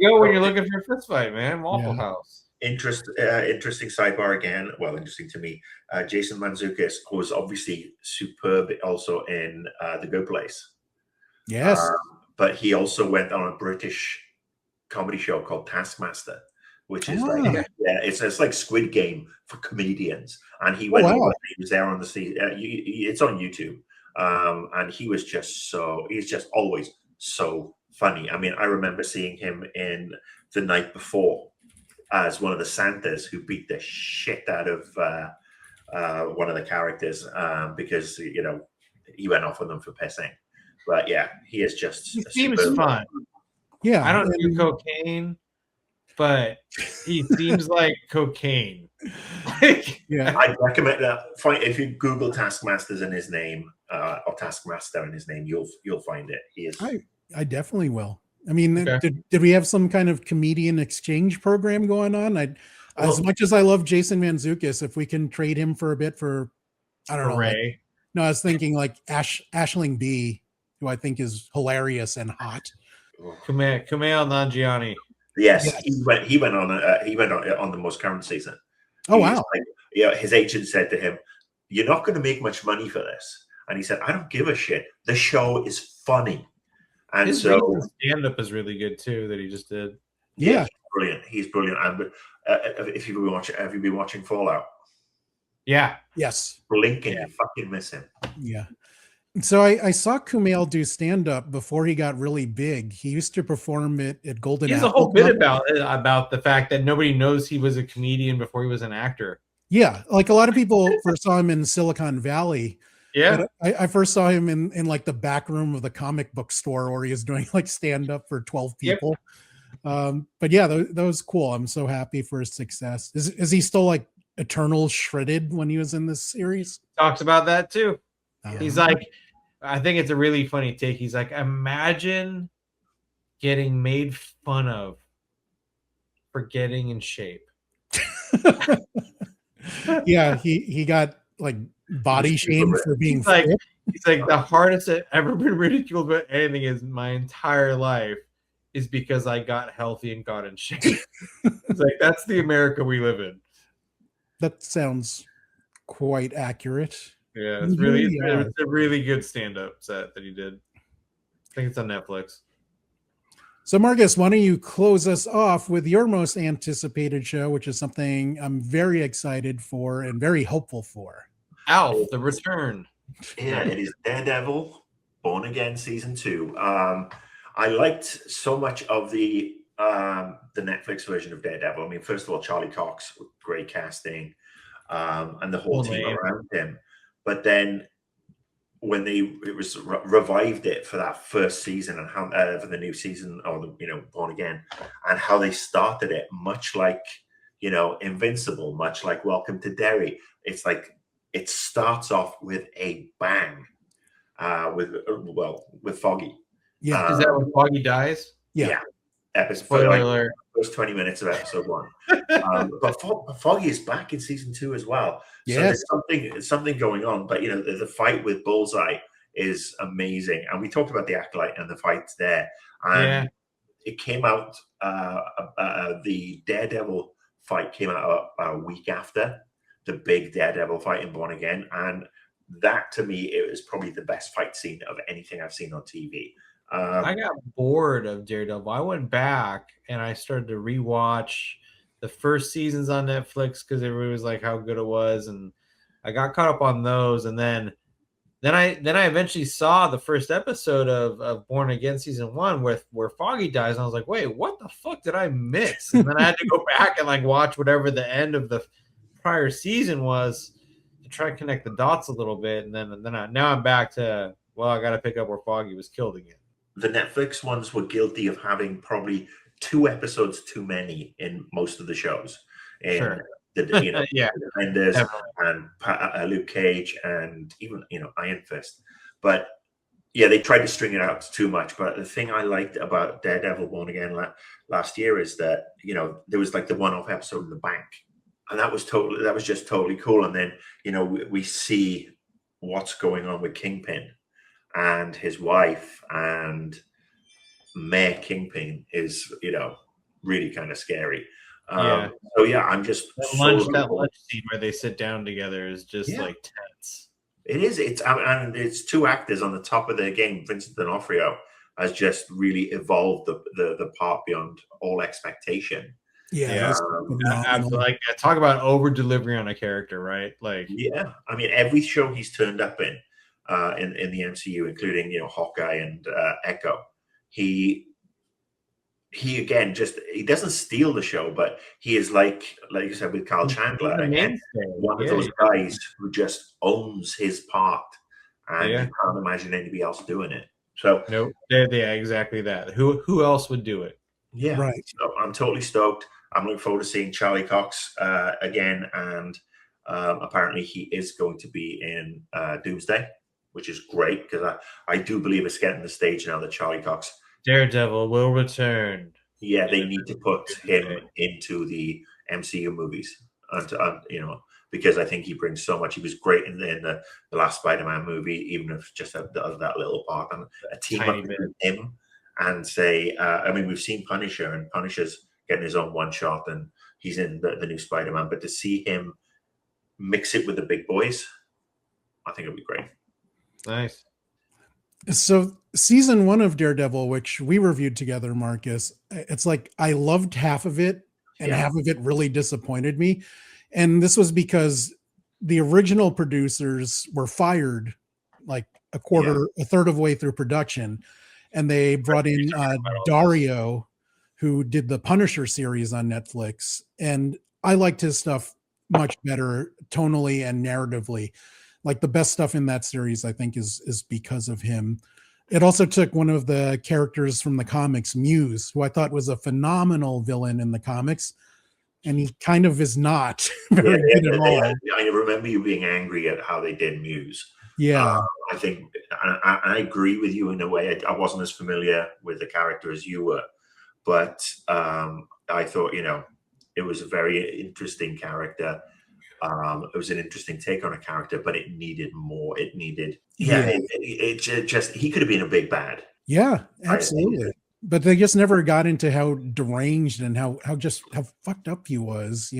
go when you're looking for a fist fight, man. Waffle House. Interesting sidebar again. Well, interesting to me. Jason Mantzoukas was obviously superb also in The Good Place. Yes. But he also went on a British comedy show called Taskmaster, which is like it's like Squid Game for comedians. And he went over. He was there on the seat. It's on YouTube, and he's just always so funny. I mean, I remember seeing him in The Night Before as one of the Santas who beat the shit out of one of the characters because he went off on them for pissing. But yeah, he is just. He seems fun. Yeah, I don't do cocaine, but he seems like cocaine. Yeah, I'd recommend that. If you Google Taskmasters in his name or Taskmaster in his name, you'll find it. He is. I definitely will. I mean, did we have some kind of comedian exchange program going on? As much as I love Jason Mantzoukas, if we can trade him for a bit for, I don't know. Ray. No, I was thinking like Aisling B, who I think is hilarious and hot. Kumail Nanjiani. Yes, he went on the most current season. Oh wow! His agent said to him, "You're not going to make much money for this," and he said, "I don't give a shit. The show is funny." And his stand-up is really good too that he just did. Yeah, brilliant. He's brilliant. And if you've been watching Fallout, yes, blinking, you fucking miss him. Yeah. So I saw Kumail do stand-up before he got really big. He used to perform at Golden. There's a whole bit about the fact that nobody knows he was a comedian before he was an actor. Yeah, like a lot of people first saw him in Silicon Valley. Yeah, I first saw him in like the back room of the comic book store where he was doing like stand-up for 12 people. Yep. But yeah, that was cool. I'm so happy for his success. Is he still like eternal shredded when he was in this series? Talks about that too. He's like, I think it's a really funny take. He's like, imagine getting made fun of for getting in shape. Yeah, he got like body shamed for being fit. He's like, the hardest I've ever been ridiculed about anything is my entire life is because I got healthy and got in shape. It's like, that's the America we live in. That sounds quite accurate. Yeah, it's a really good stand-up set that he did. I think it's on Netflix. So Marcus, why don't you close us off with your most anticipated show, which is something I'm very excited for and very hopeful for. Alf, The Return. Yeah, it is Daredevil, Born Again Season 2. I liked so much of the Netflix version of Daredevil. I mean, first of all, Charlie Cox, great casting, and the whole team around him. But then when it was revived it for that first season and how for the new season or Born Again, and how they started it, much like Invincible, much like Welcome to Derry, it's like it starts off with a bang with Foggy. Yeah, is that when Foggy dies? Yeah. Episode first 20 minutes of episode 1. But Foggy is back in season 2 as well. Yes. So there's something going on. But the fight with Bullseye is amazing. And we talked about the Acolyte and the fights there. And it came out the Daredevil fight came out a week after the big Daredevil fight in Born Again. And that to me, it was probably the best fight scene of anything I've seen on TV. I got bored of Daredevil. I went back and I started to rewatch the first seasons on Netflix because everybody was like how good it was, and I got caught up on those. And then I eventually saw the first episode of Born Again season 1 where Foggy dies, and I was like, wait, what the fuck did I miss? And then I had to go back and like watch whatever the end of the prior season was to try to connect the dots a little bit. And then now I'm back to, well, I got to pick up where Foggy was killed again. The Netflix ones were guilty of having probably 2 episodes too many in most of the shows. And the Defenders and Luke Cage and even Iron Fist. But yeah, they tried to string it out too much. But the thing I liked about Daredevil Born Again last year is that there was like the one-off episode in the bank, and that was just totally cool. And then we see what's going on with Kingpin and his wife, and Mayor Kingpin is really kind of scary. So yeah, I'm just that lunch scene where they sit down together is just like tense. It is. It's 2 actors on the top of their game. Vincent D'Onofrio has just really evolved the part beyond all expectation. Yeah, he's phenomenal. like talk about over delivering on a character, right? Like, yeah, I mean, every show he's turned up in the MCU, including Hawkeye and Echo, he again just he doesn't steal the show, but he is like you said with Carl Chandler again, one of those guys who just owns his part, and you can't imagine anybody else doing it. So no, yeah, exactly that. Who else would do it? Yeah, right. So I'm totally stoked. I'm looking forward to seeing Charlie Cox again, and apparently he is going to be in Doomsday, which is great because I do believe it's getting the stage now that Charlie Cox, Daredevil, will return. Yeah, they need to put him into the MCU movies, because I think he brings so much. He was great in the last Spider-Man movie, even if just that little part, and a team up with him. And say, I mean, we've seen Punisher, and Punisher's getting his own one shot, and he's in the new Spider-Man. But to see him mix it with the big boys, I think it'll be great. Nice. So season 1 of Daredevil, which we reviewed together, Marcus, it's like I loved half of it, and half of it really disappointed me. And this was because the original producers were fired like a third of the way through production. And they brought in Dario, who did the Punisher series on Netflix. And I liked his stuff much better tonally and narratively. Like the best stuff in that series, I think, is because of him. It also took one of the characters from the comics, Muse, who I thought was a phenomenal villain in the comics. And he kind of is not very good at all. I remember you being angry at how they did Muse. Yeah. I think I agree with you in a way. I wasn't as familiar with the character as you were, but I thought, it was a very interesting character. It was an interesting take on a character, but it needed more. It needed, it just, he could have been a big bad. Yeah, absolutely. But they just never got into how deranged and how fucked up he was,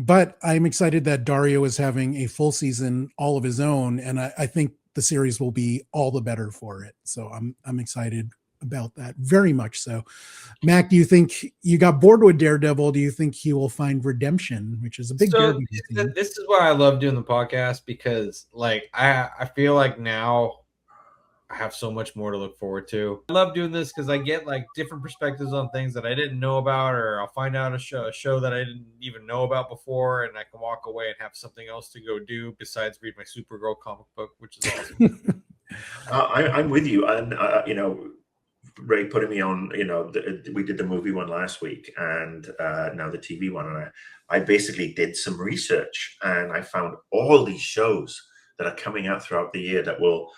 but I'm excited that Dario is having a full season all of his own. And I think the series will be all the better for it. So I'm excited about that, very much so. Mac, do you think you got bored with Daredevil? Do you think he will find redemption, which is a big This is why I love doing the podcast, because like I feel like now I have so much more to look forward to. I love doing this because I get like different perspectives on things that I didn't know about, or I'll find out a show that I didn't even know about before, and I can walk away and have something else to go do besides read my Supergirl comic book, which is awesome. I'm with you, and Ray putting me on. We did the movie one last week, and now the TV one, and I basically did some research, and I found all these shows that are coming out throughout the year that will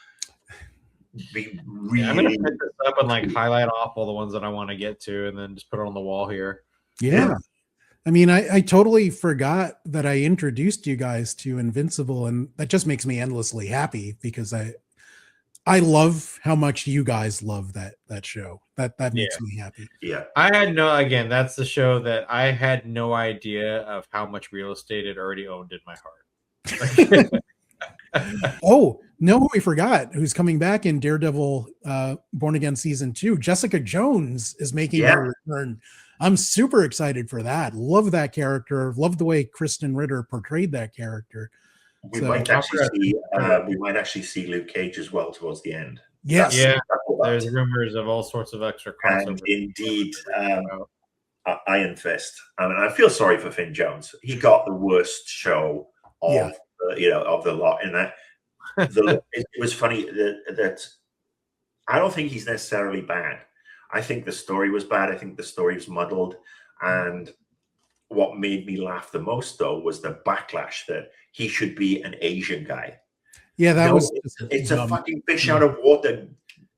be really. I'm gonna print this up and like highlight off all the ones that I want to get to, and then just put it on the wall here. Yeah. I mean, I totally forgot that I introduced you guys to Invincible, and that just makes me endlessly happy because I love how much you guys love that show. That makes me happy. Yeah. That's the show that I had no idea of how much real estate it already owned in my heart. Oh, no, who we forgot, who's coming back in Daredevil Born Again Season 2. Jessica Jones is making her return. I'm super excited for that. Love that character. Love the way Kristen Ritter portrayed that character. We might actually see Luke Cage as well towards the end. Yes. Yeah. There's rumors of all sorts of extra crossover. And indeed, Iron Fist. I mean, I feel sorry for Finn Jones. He got the worst show of of the lot. And that it was funny that I don't think he's necessarily bad. I think the story was bad. I think the story was muddled. And what made me laugh the most, though, was the backlash that he should be an Asian guy. Yeah, it's a fucking fish out of water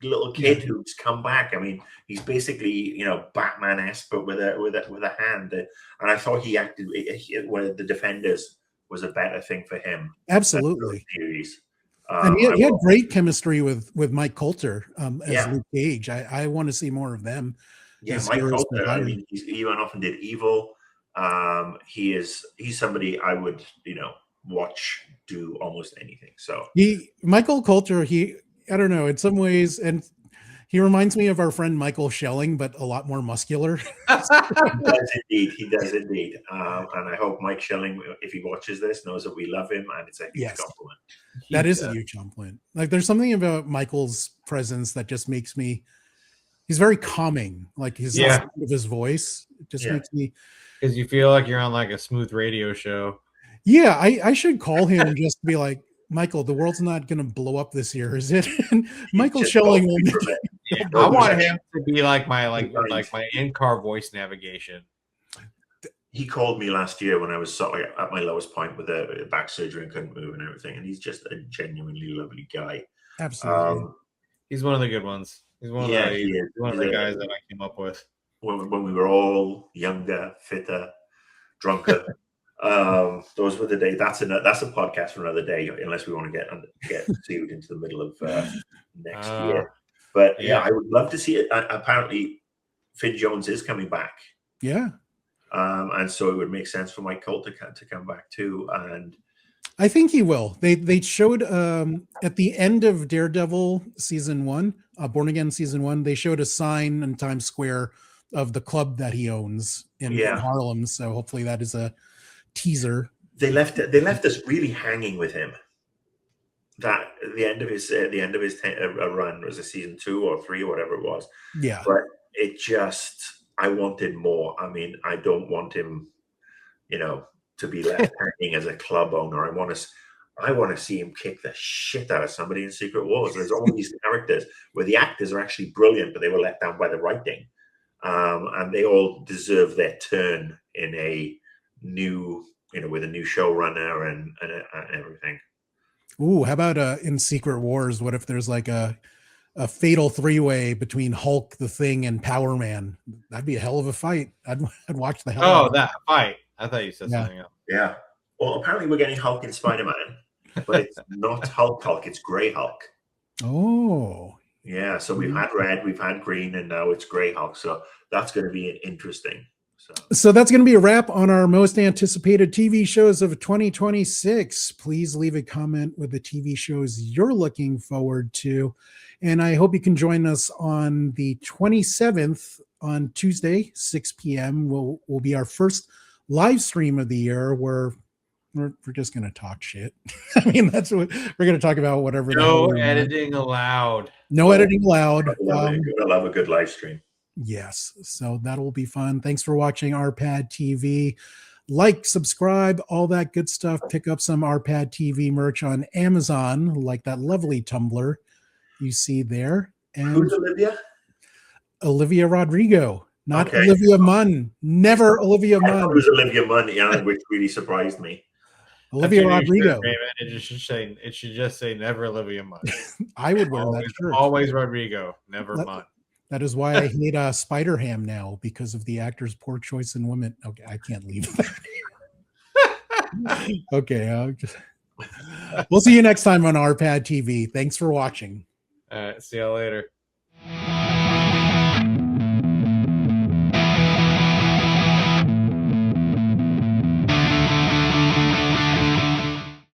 little kid who's come back. I mean, he's basically Batman-esque, but with a hand. And I thought he acted one of the Defenders was a better thing for him. Absolutely. Series. And he had great chemistry with Mike Coulter as Luke Cage. I want to see more of them. Yeah, Mike Coulter. I mean, he went off and did Evil. He's somebody I would watch do almost anything. So Michael Coulter, I don't know, in some ways, and He reminds me of our friend Michael Schelling, but a lot more muscular. He does indeed. He does indeed. And I hope Mike Schelling, if he watches this, knows that we love him and it's a huge compliment. That is a huge compliment. Like, there's something about Michael's presence that just makes me. He's very calming. Like his sound of his voice just makes me. Because you feel like you're on like a smooth radio show. Yeah, I should call him and just be like, Michael, the world's not going to blow up this year, is it? And Michael Schelling will make it. Yeah, I want him to be like my my in-car voice navigation. He called me last year when I was sort of at my lowest point with a back surgery and couldn't move and everything, and he's just a genuinely lovely guy. Absolutely, he's one of the good ones. He's one of the guys that I came up with when we were all younger, fitter, drunker. Those were the days. That's a podcast for another day, unless we want to get sued into the middle of next year. But yeah, I would love to see it. Apparently, Finn Jones is coming back. Yeah, and so it would make sense for Mike Colt to come back too. And I think he will. They showed at the end of Daredevil season 1, Born Again season 1, they showed a sign in Times Square of the club that he owns in Harlem. So hopefully that is a teaser. They left us really hanging with him. That the end of his run was a season 2 or 3 or whatever it was. Yeah, but it just, I wanted more. I mean, I don't want him, to be left hanging as a club owner. I want to see him kick the shit out of somebody in Secret Wars. There's all these characters where the actors are actually brilliant, but they were let down by the writing, and they all deserve their turn in a new, with a new showrunner and everything. Ooh, how about in Secret Wars? What if there's like a fatal 3-way between Hulk, the Thing, and Power Man? That'd be a hell of a fight. I'd watch the hell. Oh, that fight! I thought you said something else. Yeah. Well, apparently we're getting Hulk and Spider-Man, but it's not Hulk. It's Grey Hulk. Oh. Yeah. So we've had red, we've had green, and now it's Grey Hulk. So that's going to be interesting. So that's going to be a wrap on our most anticipated TV shows of 2026. Please leave a comment with the TV shows you're looking forward to. And I hope you can join us on the 27th on Tuesday, 6 p.m. will be our first live stream of the year where we're just going to talk shit. I mean, that's what we're going to talk about. Whatever. No editing allowed. No editing allowed. You're going to love a good live stream. Yes, so that'll be fun. Thanks for watching RPadTV. Like, subscribe, all that good stuff. Pick up some RPadTV merch on Amazon, like that lovely tumbler you see there. And who's Olivia? Olivia Rodrigo, not Olivia Munn. Never Olivia Munn. It was Olivia Munn, which really surprised me. Olivia Rodrigo. It should just say never Olivia Munn. I would wear that shirt. Always Rodrigo, never Munn. That is why I hate Spider-Ham now, because of the actor's poor choice in women. Okay, I can't leave that. Okay, we'll see you next time on RPadTV. Thanks for watching. All right, see y'all later.